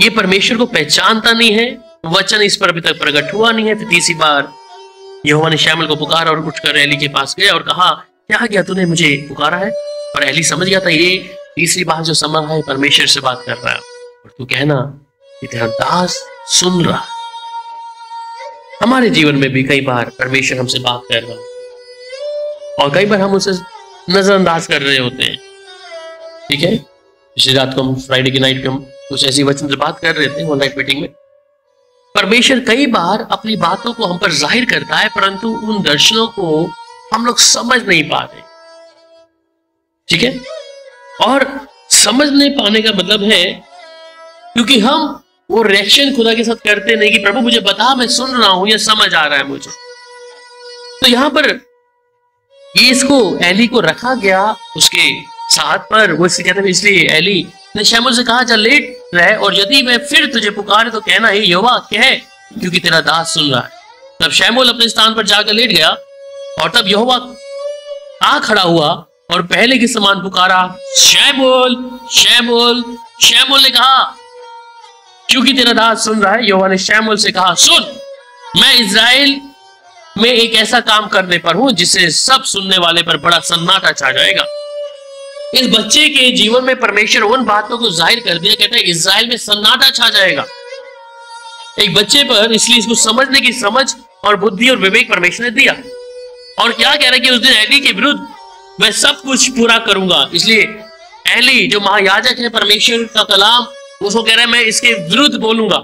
[SPEAKER 1] ये परमेश्वर को पहचानता नहीं है, वचन इस पर अभी तक प्रकट हुआ नहीं है। तो 3री बार यहोवा ने शैमुएल को पुकारा और उठकर एली के पास गया और कहा क्या गया तूने मुझे पुकारा है? और एली समझ गया था ये 3री बार जो समझ है परमेश्वर से बात कर रहा है और तू कहना कि तेरा दास सुन रहा है। हमारे जीवन में भी कई बार परमेश्वर हमसे बात कर रहा है और कई बार हम उसे नजरअंदाज कर रहे होते हैं। ठीक है, पिछली रात को हम फ्राइडे की नाइट पे हम कुछ ऐसी वचन से बात कर रहे थे ऑनलाइन मीटिंग में। परमेश्वर कई बार अपनी बातों को हम पर जाहिर करता है, परंतु उन दर्शनों को हम लोग समझ नहीं पाते। ठीक है, और समझ नहीं पाने का मतलब है क्योंकि हम वो रिएक्शन खुदा के साथ करते नहीं कि प्रभु मुझे बता, मैं सुन रहा हूं या समझ आ रहा है मुझे। तो यहां पर ये इसको एली को रखा गया उसके साथ पर, वो इससे कहते हैं इसलिए एली ने शैमुएल से कहा चल लेट रहे और यदि मैं फिर तुझे पुकारे तो कहना ही यहोवा कहे क्योंकि तेरा दास सुन रहा है। तब शैमुएल अपने स्थान पर जाकर लेट गया और तब यहोवा आ खड़ा हुआ और पहले के समान पुकारा शैमुएल शैमुएल। शैमुएल ने कहा क्योंकि तेरा दास सुन रहा है। यहोवा ने शैमुएल से कहा सुन, मैं इस्राएल में एक ऐसा काम करने पर हूं जिससे सब सुनने वाले पर बड़ा सन्नाटा छा जाएगा। इस बच्चे के जीवन में परमेश्वर उन बातों को जाहिर कर दिया, कहता है इस्राएल में सन्नाटा छा जाएगा एक बच्चे पर। इसलिए इसको समझने की समझ और बुद्धि और विवेक परमेश्वर ने दिया। और क्या कह रहा है कि उस दिन एली के विरुद्ध मैं सब कुछ पूरा करूंगा। इसलिए एली जो महायाजक है, परमेश्वर का कलाम, उसको कह रहा है मैं इसके विरुद्ध बोलूंगा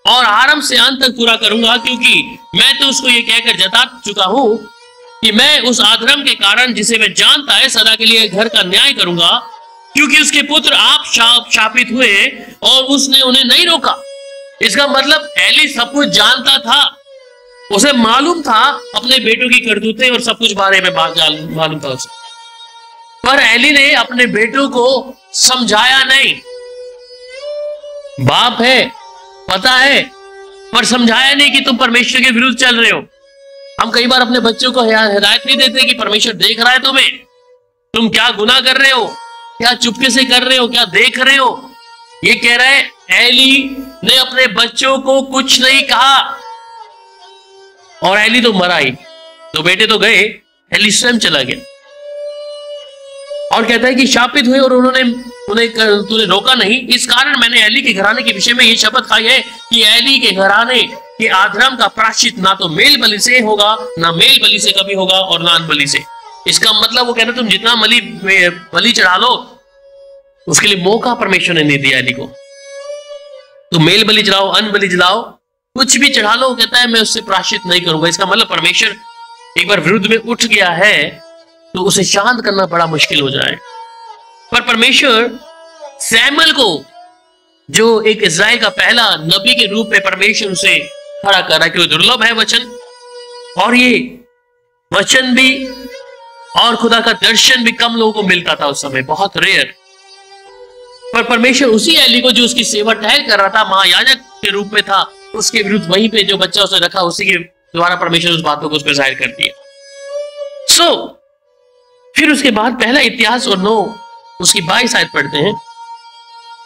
[SPEAKER 1] और आरंभ से अंत तक पूरा करूंगा, क्योंकि मैं तो उसको ये कहकर जता चुका हूं कि मैं उस आधर्म के कारण जिसे मैं जानता है सदा के लिए घर का न्याय करूंगा, क्योंकि उसके पुत्र आप शापित हुए और उसने उन्हें नहीं रोका। इसका मतलब एली सब कुछ जानता था, उसे मालूम था अपने बेटों की करतूतें और सब कुछ बारे में मालूम था उसे, पर एली ने अपने बेटों को समझाया नहीं। बाप है, पता है, पर समझाया नहीं कि तुम परमेश्वर के विरुद्ध चल रहे हो। हम कई बार अपने बच्चों को हिदायत नहीं देते कि परमेश्वर देख रहा है तुम्हें, तुम क्या गुनाह कर रहे हो, क्या चुपके से कर रहे हो, क्या देख रहे हो। ये कह रहा है एली ने अपने बच्चों को कुछ नहीं कहा और एली तो मरा ही। तो बेटे तो गए, एली स्वयं चला गया और कहता है कि शापित हुए और उन्हें तूने रोका नहीं, इस कारण मैंने एली के घराने के विषय में ये शपथ खाई है कि एली के घराने के आधर्म का प्रायश्चित ना तो मेल बलि से होगा, ना मेल बलि से कभी होगा, और ना अन्न बलि से। इसका मतलब वो कहना तुम जितना बलि चढ़ा लो उसके लिए मौका परमेश्वर ने नहीं दिया एली को। तुम मेल बलि चढ़ाओ, अन्न बलि चढ़ाओ, कुछ भी चढ़ा लो, कहता है मैं उससे प्रायश्चित नहीं करूंगा। इसका मतलब परमेश्वर एक बार विरुद्ध में उठ गया है तो उसे शांत करना बड़ा मुश्किल हो जाए। पर परमेश्वर सैमुएल को, जो एक इज़राइल का पहला नबी के रूप में परमेश्वर उसे खड़ा कर रहा है, क्योंकि दुर्लभ है वचन, और ये वचन भी और खुदा का दर्शन भी कम लोगों को मिलता था उस समय, बहुत रेयर। पर परमेश्वर उसी एली को जो उसकी सेवा टहल कर रहा था, महायाजक के रूप में था, उसके विरुद्ध वहीं पे जो बच्चा उसने रखा उसी के द्वारा परमेश्वर उस बातों को उस पर जाहिर कर दिया। फिर उसके बाद पहला इतिहास और 9 उसकी 22 आयत पढ़ते हैं।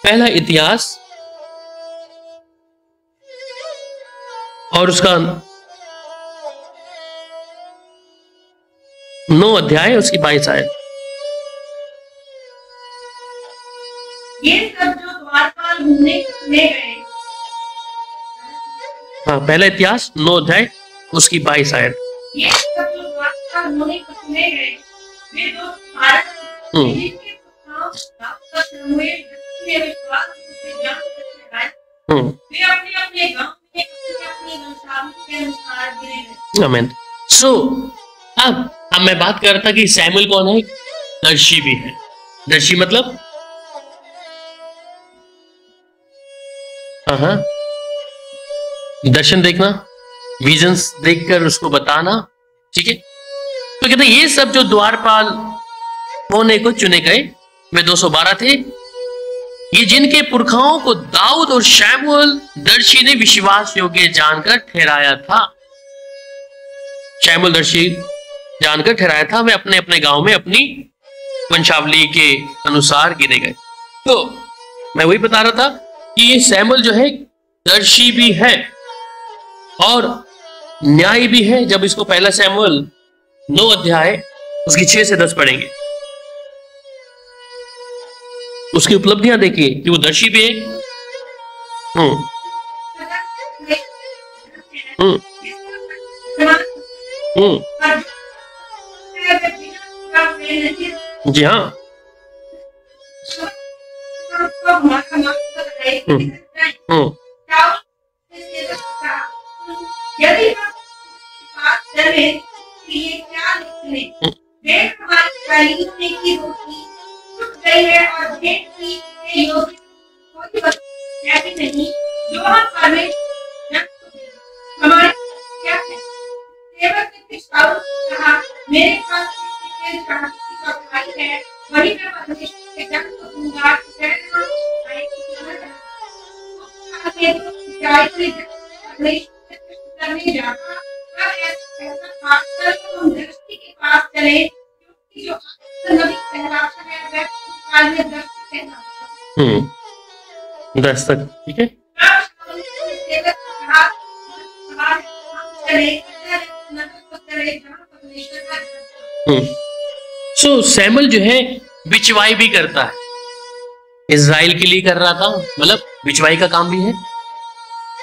[SPEAKER 1] पहला इतिहास और उसका 9 अध्याय उसकी 22 आयत।
[SPEAKER 2] ये सब जो द्वारपाल घूमने गए,
[SPEAKER 1] हाँ, पहला इतिहास 9 अध्याय उसकी 22 आयत।
[SPEAKER 2] ये सब जो द्वारपाल घूमने गए वे दो भारत जिनके पुरखाओं का समुएल ने विश्वास से जान करके लाए, वे अपने गांव में अपनी वंशावली के अनुसार गिने गए।
[SPEAKER 1] आमीन। सो अब मैं बात कर रहा था कि सैमुएल कौन है? दर्शी भी है। दर्शी मतलब हाँ, दर्शन देखना, विजन्स देखकर उसको बताना, ठीक है। तो कहते हैं ये सब जो द्वारपाल होने को चुने गए वे 212 थे, ये जिनके पुरखाओं को दाऊद और शमूएल दर्शी ने विश्वास योग्य जानकर ठहराया था। शमूएल दर्शी जानकर ठहराया था, वे अपने अपने गांव में अपनी वंशावली के अनुसार गिने गए। तो मैं वही बता रहा था कि ये शमूएल जो है दर्शी भी है और न्याय भी है। जब इसको पहला शमूएल 9 अध्याय उसकी 6 से 10 पढ़ेंगे, उसकी उपलब्धियां देखिए कि वो दर्शी भी है। जी हाँ,
[SPEAKER 2] यदि ये क्या लिखने भेंट हमारी पहलियों ने की रोटी छूट गई है और भेंट की योग्य कोई वस्तु ऐसी नहीं जो हम परमेश्वर हमारे क्या है। सेवक ने शाऊल कहा मेरे पास का भाई है, वही मैं परमेश्वर के जन को दूंगा करने जाता दृष्टि के पास चले, क्योंकि जो नबी कहलाता है वह काल में दृष्टि कहलाता है।
[SPEAKER 1] दस्तक, ठीक है। सो सैमुएल जो है बिचवाई भी करता है, इज़राइल के लिए कर रहा था, मतलब बिचवाई का काम भी है,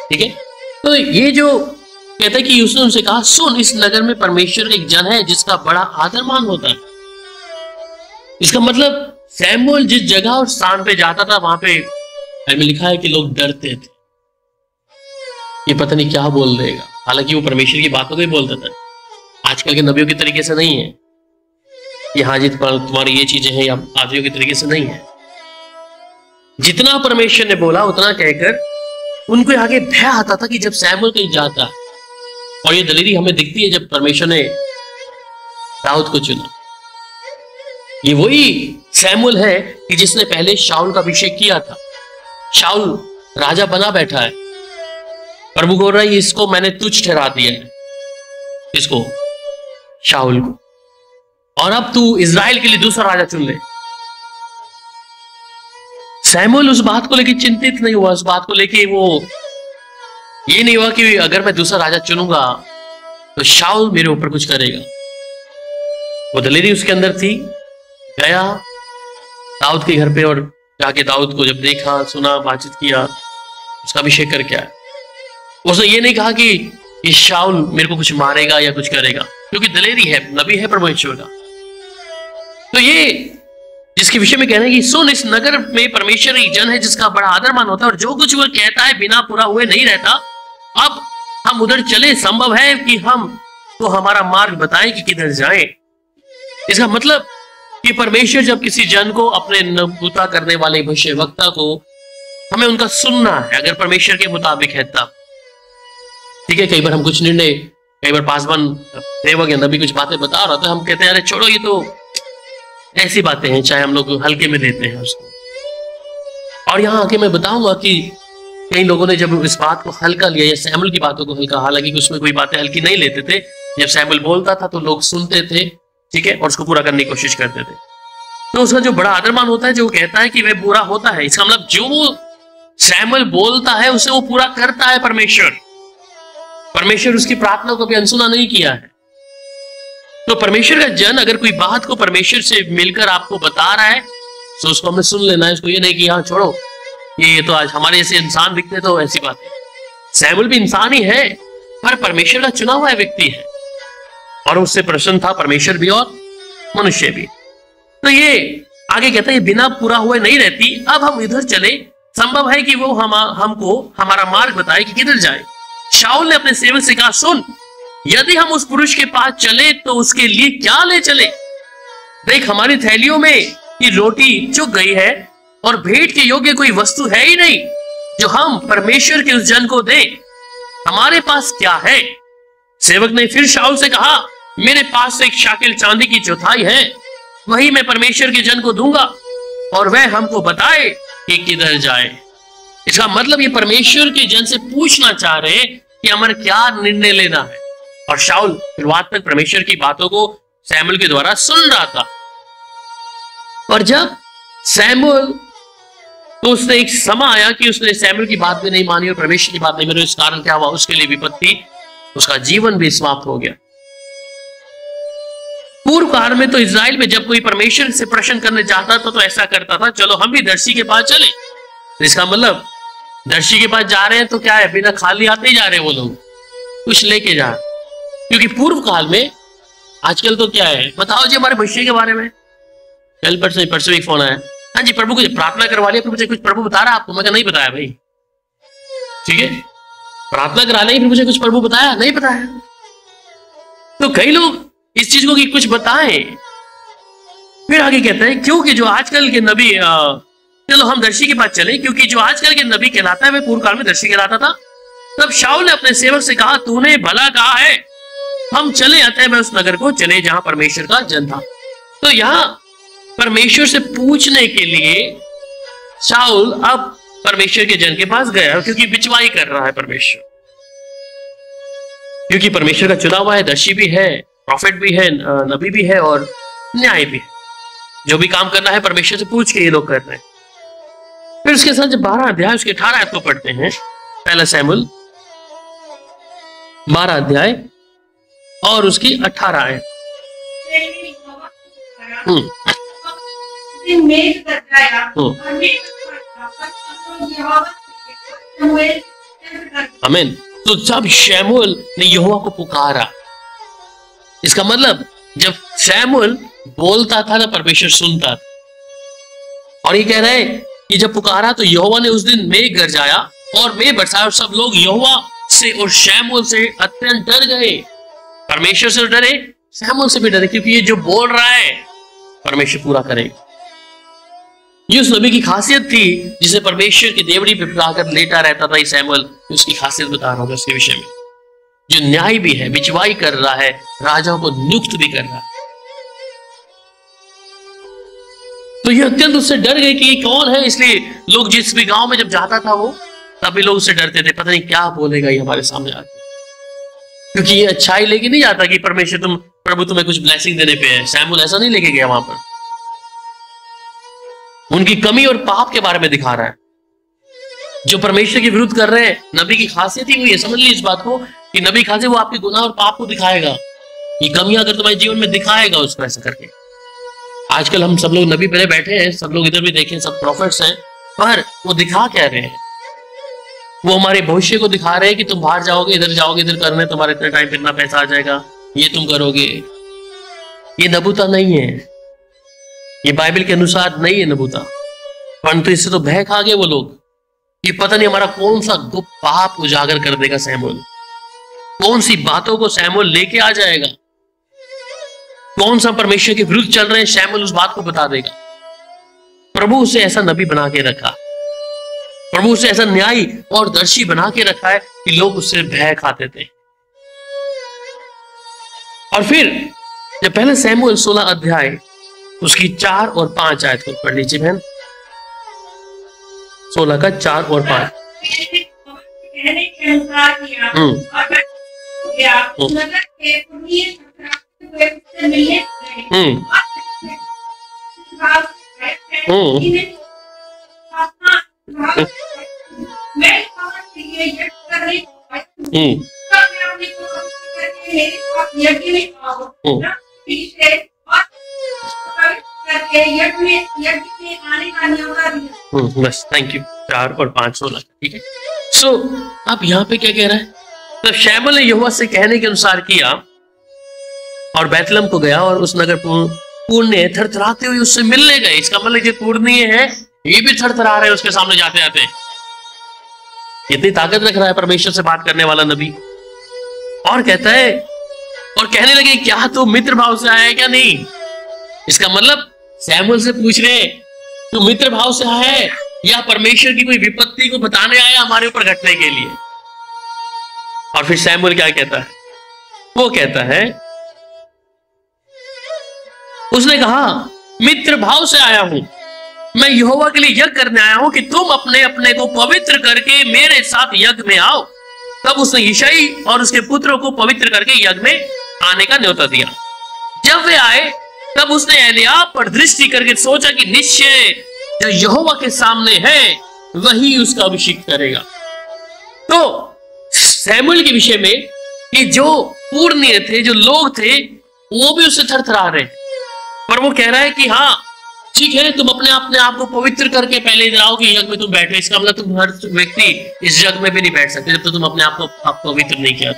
[SPEAKER 1] ठीक है। तो ये जो कहता है कि उसने उनसे कहा सुन, इस नगर में परमेश्वर एक जन है जिसका बड़ा आदर मान होता है। इसका मतलब सैमुएल जिस जगह और स्थान पे जाता था वहां पे लिखा है कि लोग डरते थे, ये पता नहीं क्या बोल देगा। हालांकि वो परमेश्वर की बातों को ही बोलता था, आजकल के नबियों के तरीके से नहीं है कि हाँ जी तुम्हारी ये चीजें हैं, या आदियों के तरीके से नहीं है। जितना परमेश्वर ने बोला उतना कहकर उनको आगे भय आता था कि जब सैमुएल कहीं जाता, और ये दलेरी हमें दिखती है जब परमेश्वर ने दाऊद को चुना। ये वही सैमुएल है कि जिसने पहले शाऊल का अभिषेक किया था। शाऊल राजा बना बैठा है, प्रभु बोल रहा है इसको मैंने तुच्छ ठहरा दिया है, इसको शाऊल को, और अब तू इज़राइल के लिए दूसरा राजा चुन ले। सैमुएल उस बात को लेकर चिंतित नहीं हुआ, उस बात को लेकर वो ये नहीं हुआ कि अगर मैं दूसरा राजा चुनूंगा तो शाऊल मेरे ऊपर कुछ करेगा। वो दलेरी उसके अंदर थी। गया दाऊद के घर पे और जाके दाऊद को जब देखा, सुना, बातचीत किया, उसका अभिषेक करके आया। उसने ये नहीं कहा कि ये शाऊल मेरे को कुछ मारेगा या कुछ करेगा, क्योंकि दलेरी है, नबी है परमेश्वर का। तो ये जिसके विषय में कहना है कि सुन, इस नगर में परमेश्वर एक जन है जिसका बड़ा आदर मान होता है और जो कुछ वह कहता है बिना पूरा हुए नहीं रहता। अब हम उधर चले, संभव है कि हम तो हमारा मार्ग बताएं कि किधर जाएं। इसका मतलब कि परमेश्वर जब किसी जन को, अपने नबूता करने वाले भविष्यवक्ता को, हमें उनका सुनना है अगर परमेश्वर के मुताबिक है तब। ठीक है, कई बार हम कुछ निर्णय, कई बार पासवान सेवक या नबी कुछ बातें बता रहा था, हम कहते हैं अरे छोड़ो, ये तो ऐसी बातें हैं, चाहे हम लोग हल्के में लेते हैं उसको। और यहाँ आके मैं बताऊंगा कि कई लोगों ने जब इस बात को हल्का लिया, या सैमुअल की बातों को हल्का, हालांकि उसमें कोई बातें हल्की नहीं लेते थे। जब सैमुअल बोलता था तो लोग सुनते थे, ठीक है, और उसको पूरा करने की कोशिश करते थे। तो उसका जो बड़ा आदरमान होता है, जो कहता है कि वह पूरा होता है, इसका मतलब जो सैमुअल बोलता है उसे वो पूरा करता है परमेश्वर उसकी प्रार्थना को भी अनसुना नहीं किया है। तो परमेश्वर का जन अगर कोई बात को परमेश्वर से मिलकर आपको बता रहा है तो उसको हमें सुन लेना है। इसको ये नहीं कि हाँ छोड़ो, ये तो आज हमारे जैसे इंसान दिखते तो ऐसी बात है। सैमुअल भी इंसान ही है, पर परमेश्वर का चुना हुआ व्यक्ति है और उससे प्रसन्न था परमेश्वर भी और मनुष्य भी। तो ये आगे कहता है बिना पूरा हुए नहीं रहती। अब हम इधर चले, संभव है कि वो हमको हमारा मार्ग बताए कि किधर जाए। शाऊल ने अपने सेवक से कहा, सुन, यदि हम उस पुरुष के पास चले तो उसके लिए क्या ले चले? देख, हमारी थैलियों में ये रोटी चुक गई है और भेंट के योग्य कोई वस्तु है ही नहीं जो हम परमेश्वर के उस जन को दें। हमारे पास क्या है? सेवक ने फिर शाऊल से कहा, मेरे पास एक शाकिल चांदी की चौथाई है, वही मैं परमेश्वर के जन को दूंगा और वह हमको बताए कि किधर जाए। इसका मतलब ये परमेश्वर के जन से पूछना चाह रहे हैं कि हमें क्या निर्णय लेना है। और शाऊल शुरुआत तक परमेश्वर की बातों को सैमुअल के द्वारा सुन रहा था, और जब सैमुअल, तो उसने एक समय आया कि उसने सैमुअल की बात भी नहीं मानी और परमेश्वर की बात नहीं मानी। इस कारण क्या हुआ? उसके लिए विपत्ति, उसका जीवन भी समाप्त हो गया। पूर्व काल में तो इजराइल में जब कोई परमेश्वर से प्रश्न करने जाता था तो ऐसा करता था, चलो हम भी दर्शी के पास चले। तो इसका मतलब दर्शी के पास जा रहे हैं तो क्या है, बिना खाली आते ही जा रहे हैं, वो लोग कुछ लेके जा। क्योंकि पूर्व काल में, आजकल तो क्या है, बताओ जी हमारे भविष्य के बारे में। कल परसों एक फोन आया, हाँ जी प्रभु को प्रार्थना करवा लिया, मुझे कुछ प्रभु बता रहा आपको? मैं नहीं बताया भाई, ठीक है, प्रार्थना करा ली, फिर मुझे कुछ प्रभु बताया? नहीं बताया। तो कई लोग इस चीज को कि कुछ बताएं। फिर आगे कहते हैं, क्योंकि जो आजकल के नबी, चलो हम दर्शी के पास चले, क्योंकि जो आजकल के नबी कहलाता है वह पूर्व काल में दर्शी कहलाता था। तब शाऊल ने अपने सेवक से कहा, तूने भला कहा है, हम चले आते हैं, मैं उस नगर को चले जहां परमेश्वर का जन था। तो यहां परमेश्वर से पूछने के लिए शाऊल अब परमेश्वर के जन के पास गया, क्योंकि बिचवाई कर रहा है परमेश्वर, क्योंकि परमेश्वर का चुना हुआ है, दर्शी भी है, प्रॉफिट भी है, नबी भी है और न्याय भी है। जो भी काम करना है परमेश्वर से पूछ के ये लोग कर रहे हैं। फिर उसके साथ जब 12 अध्याय उसके 18 आयत को पढ़ते हैं, पहला सैमुअल 12 अध्याय और उसकी 18 आयत। आमीन। तो जब शमूएल ने यहोवा को पुकारा, इसका मतलब जब शमूएल बोलता था ना, परमेश्वर सुनता था। और ये कह रहे हैं कि जब पुकारा तो यहोवा ने उस दिन मेघ गरजाया और मेघ बरसाया और सब लोग यहोवा से और शमूएल से अत्यंत डर गए। परमेश्वर से डरे, शमूएल से भी डरे, क्योंकि ये जो बोल रहा है परमेश्वर पूरा करेगा। ये उस नबी की खासियत थी जिसे परमेश्वर की देवड़ी पे बुलाकर लेटा रहता था। शमूएल, उसकी खासियत बता रहा हूं उसके विषय में, जो न्याय भी है, बिचवाई कर रहा है, राजाओं को नियुक्त भी कर रहा है। तो ये अत्यंत उससे डर गए कि ये कौन है। इसलिए लोग जिस भी गांव में जब जाता था वो, तभी लोग उससे डरते थे, पता नहीं क्या बोलेगा ये हमारे सामने आके, क्योंकि ये अच्छाई लेके नहीं जाता कि परमेश्वर प्रभु तुम्हें कुछ ब्लेसिंग देने पे है। शमूएल ऐसा नहीं लेके गया, वहां पर उनकी कमी और पाप के बारे में दिखा रहा है। जो परमेश्वर के विरुद्ध कर रहे हैं, नबी की खासियत ही हुई है, समझ लीजिए इस बात को कि नबी खासियत वो आपके गुनाह और पाप को दिखाएगा, ये कमियां अगर तुम्हारे जीवन में दिखाएगा उसको ऐसा करके। आजकल हम सब लोग नबी पहले बैठे हैं, सब लोग इधर भी देखें, सब प्रॉफिट्स हैं, पर वो दिखा क्या रहे हैं? वो हमारे भविष्य को दिखा रहे हैं कि तुम बाहर जाओगे, इधर करने, तुम्हारे इतने टाइम पे इतना पैसा आ जाएगा, ये तुम करोगे। ये नबूता नहीं है, ये बाइबल के अनुसार नहीं है नबूता, परंतु इससे तो बह खा गए वो लोग। ये पता नहीं हमारा कौन सा गुप्त पाप उजागर कर देगा सैमुअल, कौन सी बातों को सैमुअल लेके आ जाएगा, कौन सा परमेश्वर के विरुद्ध चल रहे हैं, सैमुअल उस बात को बता देगा। प्रभु उसे ऐसा नबी बना के रखा, प्रभु उसे ऐसा न्यायी और दर्शी बना के रखा है कि लोग उससे भय खाते थे। और फिर जब पहले सैमुअल 16 अध्याय उसकी 4 और 5 आयत को पढ़ लीजिए बहन, 16 का 4 और 5।
[SPEAKER 2] कहने के अनुसार किया और मैं गया नगर के पुण्य से मिलने गए मैं ये करने यज्ञ में आओ पीछे करके यज्ञ में आने का न्योता दिया।
[SPEAKER 1] बस थैंक यू। 4 और 5 16, ठीक है। सो अब यहाँ पे क्या कह रहा है? तो शैमुएल ने यहोवा से कहने के अनुसार किया और बैतलहम को गया और उस नगर पुण्य थरथराते हुए उससे मिलने गए। इसका मतलब जो पुण्य है ये भी थरथरा रहे हैं उसके सामने जाते जाते। इतनी ताकत रख रहा है परमेश्वर से बात करने वाला नबी। और कहता है और कहने लगे क्या तू मित्र भाव से आया है क्या नहीं? इसका मतलब सैमुएल से पूछ रहे तू मित्र भाव से आया है या परमेश्वर की कोई विपत्ति को बताने आया हमारे ऊपर घटने के लिए। और फिर सैमुएल क्या कहता है? वो कहता है उसने कहा मित्र भाव से आया हूं, मैं यहोवा के लिए यज्ञ करने आया हूं कि तुम अपने अपने को पवित्र करके मेरे साथ यज्ञ में आओ। तब उसने यिशै और उसके पुत्रों को पवित्र करके यज्ञ में आने का न्योता दिया। जब वे आए तब उसने एलियाब पर दृष्टि करके सोचा कि निश्चय जो यहोवा के सामने है वही उसका अभिषेक करेगा। तो सैमुएल के विषय में कि जो पुण्य थे, जो लोग थे, वो भी उससे थरथरा रहे, पर वो कह रहा है कि हाँ ठीक है तुम अपने आप को पवित्र करके पहले इधर आओ कि यज्ञ में तुम बैठो। इसका मतलब तुम हर व्यक्ति इस यज्ञ में भी नहीं बैठ सकते जब तक तुम अपने आप को पवित्र नहीं किया।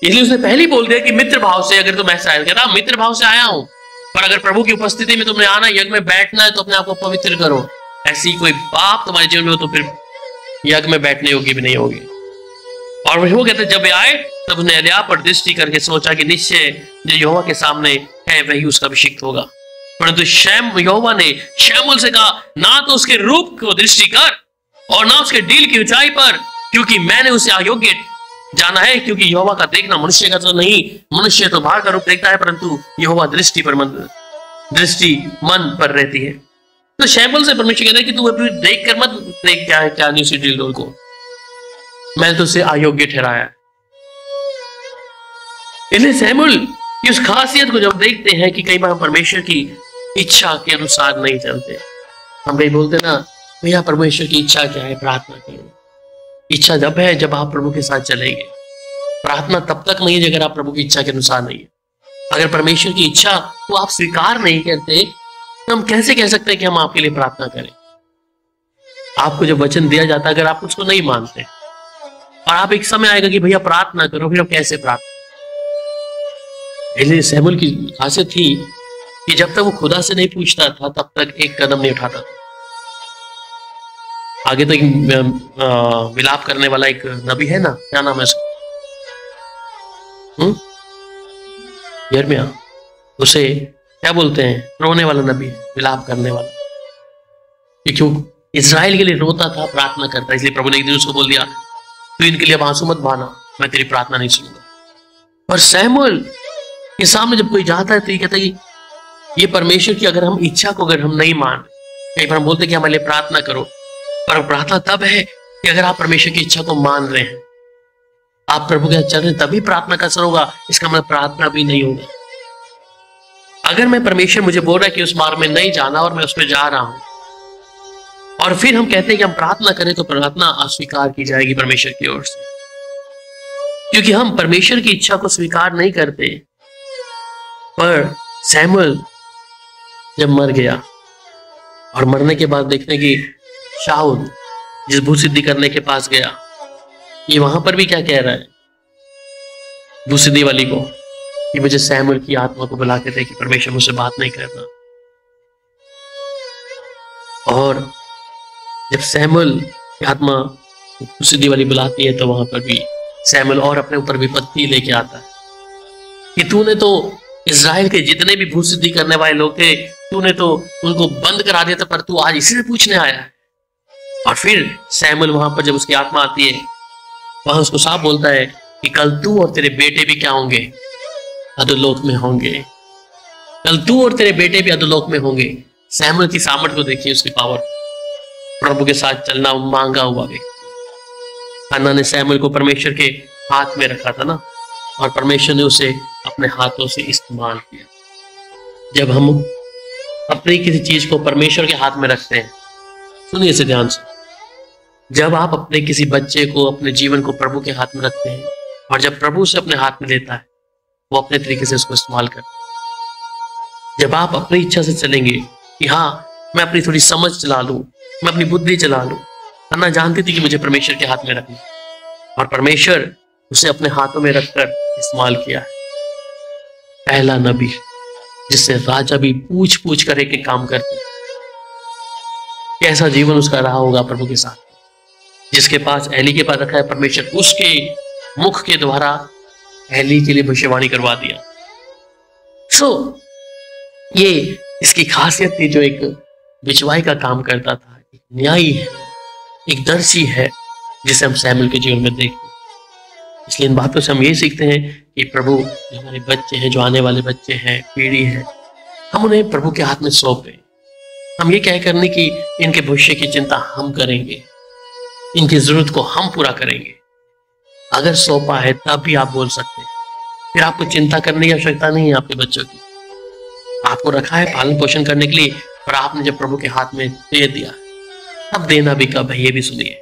[SPEAKER 1] इसलिए उसने पहले ही बोल दिया कि मित्र भाव से अगर तुम ऐसा आया, कहता मित्र भाव से आया हूं, पर अगर प्रभु की उपस्थिति में तुमने आना, यज्ञ में बैठना है तो अपने आप को पवित्र करो। ऐसी कोई पाप तुम्हारे जीवन में हो तो फिर यज्ञ में बैठने योग्य भी नहीं होगी। और वो कहते जब वे आए तब उसने एलियाब पर दृष्टि करके सोचा कि निश्चय जो यहोवा के सामने है वही उसका अभिषिक्त होगा। परंतु यहोवा ने शैमुएल से कहा ना तो उसके रूप को दृष्टि कर और ना उसके डील की ऊंचाई पर, क्योंकि मैंने उसे अयोग्य जाना है। क्योंकि यहोवा का देखना मनुष्य का तो नहीं, मनुष्य तो बाहर का रूप देखता है, परंतु यहोवा दृष्टि मन पर रहती है। तो शैमुएल से परमेश्वर कहता है कि तू अभी देख कर मत देख क्या नहीं उसी डील को, मैंने तो उसे अयोग्य ठहराया। इसलिए शैमुएल की उस खासियत को जब देखते हैं कि कई बार परमेश्वर की इच्छा के अनुसार नहीं चलते। हम कहीं बोलते ना भैया परमेश्वर की इच्छा क्या है, प्रार्थना करो। इच्छा जब है जब आप प्रभु के साथ चलेंगे, प्रार्थना तब तक नहीं है अगर आप प्रभु की इच्छा के अनुसार नहीं है। अगर परमेश्वर की इच्छा को आप स्वीकार नहीं करते तो हम कैसे कह सकते हैं कि हम आपके लिए प्रार्थना करें? आपको जब वचन दिया जाता है अगर आप उसको नहीं मानते और आप एक समय आएगा कि भैया प्रार्थना करो, फिर आप कैसे प्रार्थना? इसलिए शैमुएल की खासियत थी कि जब तक वो खुदा से नहीं पूछता था तब तक एक कदम नहीं उठाता था। आगे तो विलाप करने वाला एक नबी है ना, क्या नाम है उसका? यिर्मयाह। उसे क्या बोलते हैं? रोने वाला नबी, विलाप करने वाला। क्यों? इस्राएल के लिए रोता था, प्रार्थना करता। इसलिए प्रभु ने एक दिन उसको बोल दिया तू इनके लिए अब आंसू मत बहाना, मैं तेरी प्रार्थना नहीं सुनूंगा। और शैमुएल के सामने जब कोई जाता है तो ये कहता है ये परमेश्वर की अगर हम इच्छा को अगर हम नहीं मान, कई बार हम बोलते कि हमारे लिए प्रार्थना करो, पर प्रार्थना तब है कि अगर आप परमेश्वर की इच्छा को मान रहे हैं, आप प्रभु के साथ चल रहे हैं, तभी प्रार्थना का असर होगा। इसका मतलब प्रार्थना भी नहीं होगा। अगर मैं परमेश्वर मुझे बोल रहा है कि उस मार्ग में नहीं जाना और मैं उस पर जा रहा हूं और फिर हम कहते हैं कि हम प्रार्थना करें तो प्रार्थना अस्वीकार की जाएगी परमेश्वर की ओर से, क्योंकि हम परमेश्वर की इच्छा को स्वीकार नहीं करते। पर सैमुअल जब मर गया और मरने के बाद देखते हैं कि शाऊल जिस भू सिद्धि करने के पास गया, ये वहां पर भी क्या कह रहा है भू सिद्धि वाली को कि मुझे सैमुअल की आत्मा को बुला के दे कि परमेश्वर मुझसे बात नहीं करना। और जब सैमुअल की आत्मा भू सिद्धि वाली बुलाती है तो वहां पर भी सैमुअल और अपने ऊपर विपत्ति लेके आता है कि तूने तो इज़राइल के जितने भी भू सिद्धि करने वाले लोग थे, तूने तो उनको बंद करा दिया था, पर तू आज इसी से पूछने आया है। और फिर सैमुअल वहां पर जब उसकी आत्मा आती है, वहां उसको साफ बोलता है कि कल तू और तेरे बेटे भी क्या होंगे, अधोलोक में होंगे। कल तू और तेरे बेटे भी अधोलोक में होंगे। सैमुअल की सामर्थ को देखिए, उसकी पावर, प्रभु के साथ चलना मांगा हुआ व्यक्ति। हन्ना ने सैमुअल को परमेश्वर के हाथ में रखा था ना, और परमेश्वर ने उसे अपने हाथों से इस्तेमाल किया। जब हम अपनी किसी चीज को परमेश्वर के हाथ में रखते हैं, सुनिए इसे ध्यान से, जब आप अपने किसी बच्चे को, अपने जीवन को प्रभु के हाथ में रखते हैं, और जब प्रभु उसे अपने हाथ में लेता है, वो अपने तरीके से उसको इस्तेमाल करता है। जब आप अपनी इच्छा से चलेंगे कि हाँ मैं अपनी थोड़ी समझ चला लूं, मैं अपनी बुद्धि चला लूं, अन्ना जानती थी कि मुझे परमेश्वर के हाथ में रखना, और परमेश्वर उसे अपने हाथों में रखकर इस्तेमाल किया है। पहला नबी जिससे राजा भी पूछ पूछ कर एक काम करते, कैसा जीवन उसका रहा होगा प्रभु के साथ। जिसके पास एली के पास रखा है परमेश्वर, उसके मुख के द्वारा एली के लिए भविष्यवाणी करवा दिया। ये इसकी खासियत थी, जो एक बिचवाई का काम करता था, एक न्यायी है, एक दर्शी है, जिसे हम सैमुअल के जीवन में देखते हैं। इसलिए इन बातों से हम ये सीखते हैं कि प्रभु जो हमारे बच्चे हैं, जो आने वाले बच्चे हैं, पीढ़ी है, हम उन्हें प्रभु के हाथ में सौंपें। हम ये कह करने की इनके भविष्य की चिंता हम करेंगे, इनकी जरूरत को हम पूरा करेंगे। अगर सौंपा है तब भी आप बोल सकते हैं, फिर आपको चिंता करने की आवश्यकता नहीं है आपके बच्चों की। आपको रखा है पालन पोषण करने के लिए, पर आपने जब प्रभु के हाथ में दे दिया, अब देना भी कब है ये भी सुनिए।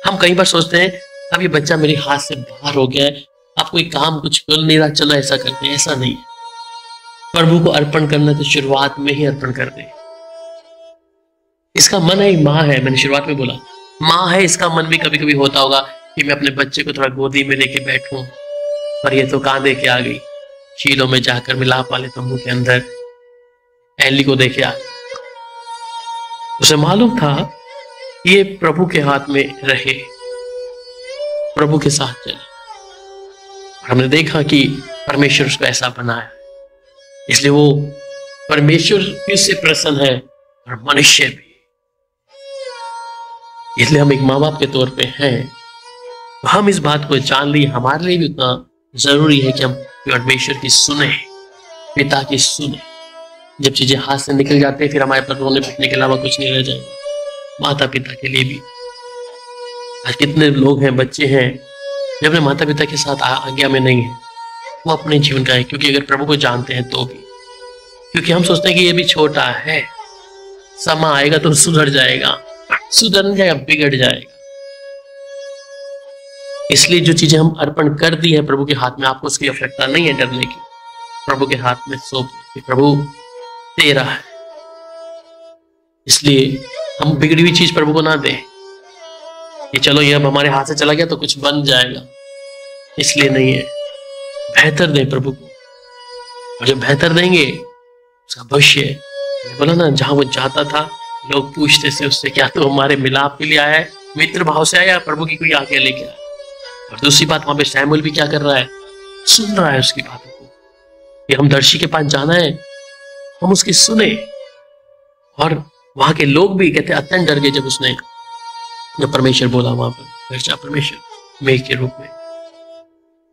[SPEAKER 1] हम कई बार सोचते हैं अब ये बच्चा मेरे हाथ से बाहर हो गया है, अब कोई काम कुछ कर नहीं रहा, चलो ऐसा करते हैं। ऐसा नहीं है। प्रभु को अर्पण करना तो शुरुआत में ही अर्पण कर दे। इसका मन है, माँ है, मैंने शुरुआत में बोला माँ है, इसका मन भी कभी कभी होता होगा कि मैं अपने बच्चे को थोड़ा गोदी में लेके बैठूं, पर ये तो कहां देके आ गई, शीलों में जाकर मिलाप वाले तंबू के अंदर एली को देखे आ गई। उसे मालूम था ये प्रभु के हाथ में रहे, प्रभु के साथ चले, और हमने देखा कि परमेश्वर उसको ऐसा बनाया, इसलिए वो परमेश्वर फिर से प्रसन्न है और मनुष्य भी। इसलिए हम एक माँ बाप के तौर पे हैं, तो हम इस बात को जान ली, हमारे लिए भी उतना जरूरी है कि हम परमेश्वर की सुने, पिता की सुने। जब चीजें हाथ से निकल जाते हैं, फिर हमारे पर रोने पिटने के अलावा कुछ नहीं रह जाएगा। माता पिता के लिए भी आज कितने लोग हैं, बच्चे हैं, जो अपने माता पिता के साथ आज्ञा में नहीं है, वो अपने जीवन का है, क्योंकि अगर प्रभु को जानते हैं तो भी, क्योंकि हम सोचते हैं कि ये भी छोटा है, समय आएगा तो सुधर जाएगा, सुधर नहीं जाएगा, बिगड़ जाएगा। इसलिए जो चीजें हम अर्पण कर दी है प्रभु के हाथ में, आपको उसकी आवश्यकता नहीं है डरने की। प्रभु के हाथ में सौंप दे, प्रभु तेरा है। इसलिए हम बिगड़ी हुई चीज प्रभु को ना दें कि चलो ये अब हमारे हाथ से चला गया तो कुछ बन जाएगा, इसलिए नहीं है। बेहतर दें प्रभु को, और जब बेहतर देंगे उसका भविष्य, बोला ना, जहां वो जाता था लोग पूछते थे उससे, क्या तो हमारे मिलाप के लिए आया है, मित्र भाव से आया, प्रभु की कोई आज्ञा लेके आया। और दूसरी बात, वहां पे सैमुअल भी क्या कर रहा है, सुन रहा है उसकी बातों को, कि हम दर्शी के पास जाना है, हम उसकी सुने। और वहां के लोग भी कहते अत्यंत डर गए जब उसने, जब परमेश्वर बोला वहां पर, घरचा परमेश्वर मेघ के रूप में।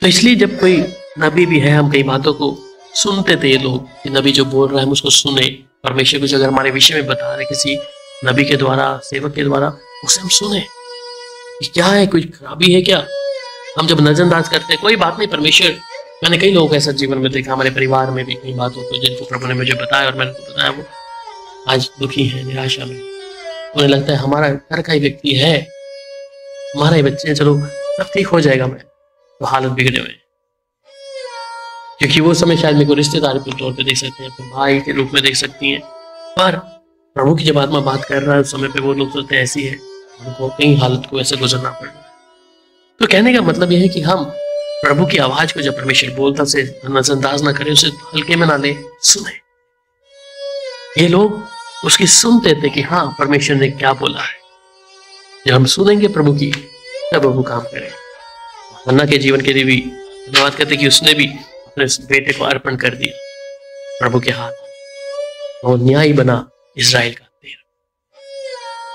[SPEAKER 1] तो इसलिए जब कोई नबी भी है, हम कई बातों को सुनते थे, ये लोग कि नबी जो बोल रहा है हम उसको सुने। परमेश्वर कुछ अगर हमारे विषय में बता रहे किसी नबी के द्वारा, सेवक के द्वारा, उसे हम सुने कि क्या है, कोई खराबी है क्या। हम जब नजरअंदाज करते हैं, कोई बात नहीं, परमेश्वर, मैंने कई लोगों को ऐसा जीवन में देखा, हमारे परिवार में भी कई बातों को जिनको प्रभु ने मुझे बताया और मैंने बताया, वो आज दुखी है, निराशा में, उन्हें लगता है हमारा घर का ही व्यक्ति है, हमारा ही बच्चे हैं, चलो सब ठीक हो जाएगा। मैं तो हालत बिगड़े हुए हैं, क्योंकि वो समय शायद मेरे को रिश्तेदार के तौर पे देख सकते हैं, फिर भाई के रूप में देख सकती हैं, पर प्रभु की जब आत्मा बात कर रहा है उस समय पे वो लोग सोचते हैं ऐसी है, उनको कई हालत को ऐसे गुजरना पड़ रहा है। तो कहने का मतलब यह है कि हम प्रभु की आवाज को जब परमेश्वर बोलता से नजरअंदाज ना करें, उसे हल्के में ना ले, सुने। ये लोग उसकी सुनते थे कि हाँ परमेश्वर ने क्या बोला है। जब हम सुनेंगे प्रभु की, तब प्रभु काम करें। हन्ना के जीवन के लिए भी धन्यवाद करते कि उसने भी अपने बेटे को अर्पण कर दिया प्रभु के हाथ, वो न्याय बना इजराइल का।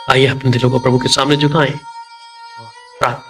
[SPEAKER 1] आइए अपने दिलों को प्रभु के सामने झुकाएं और प्रार्थना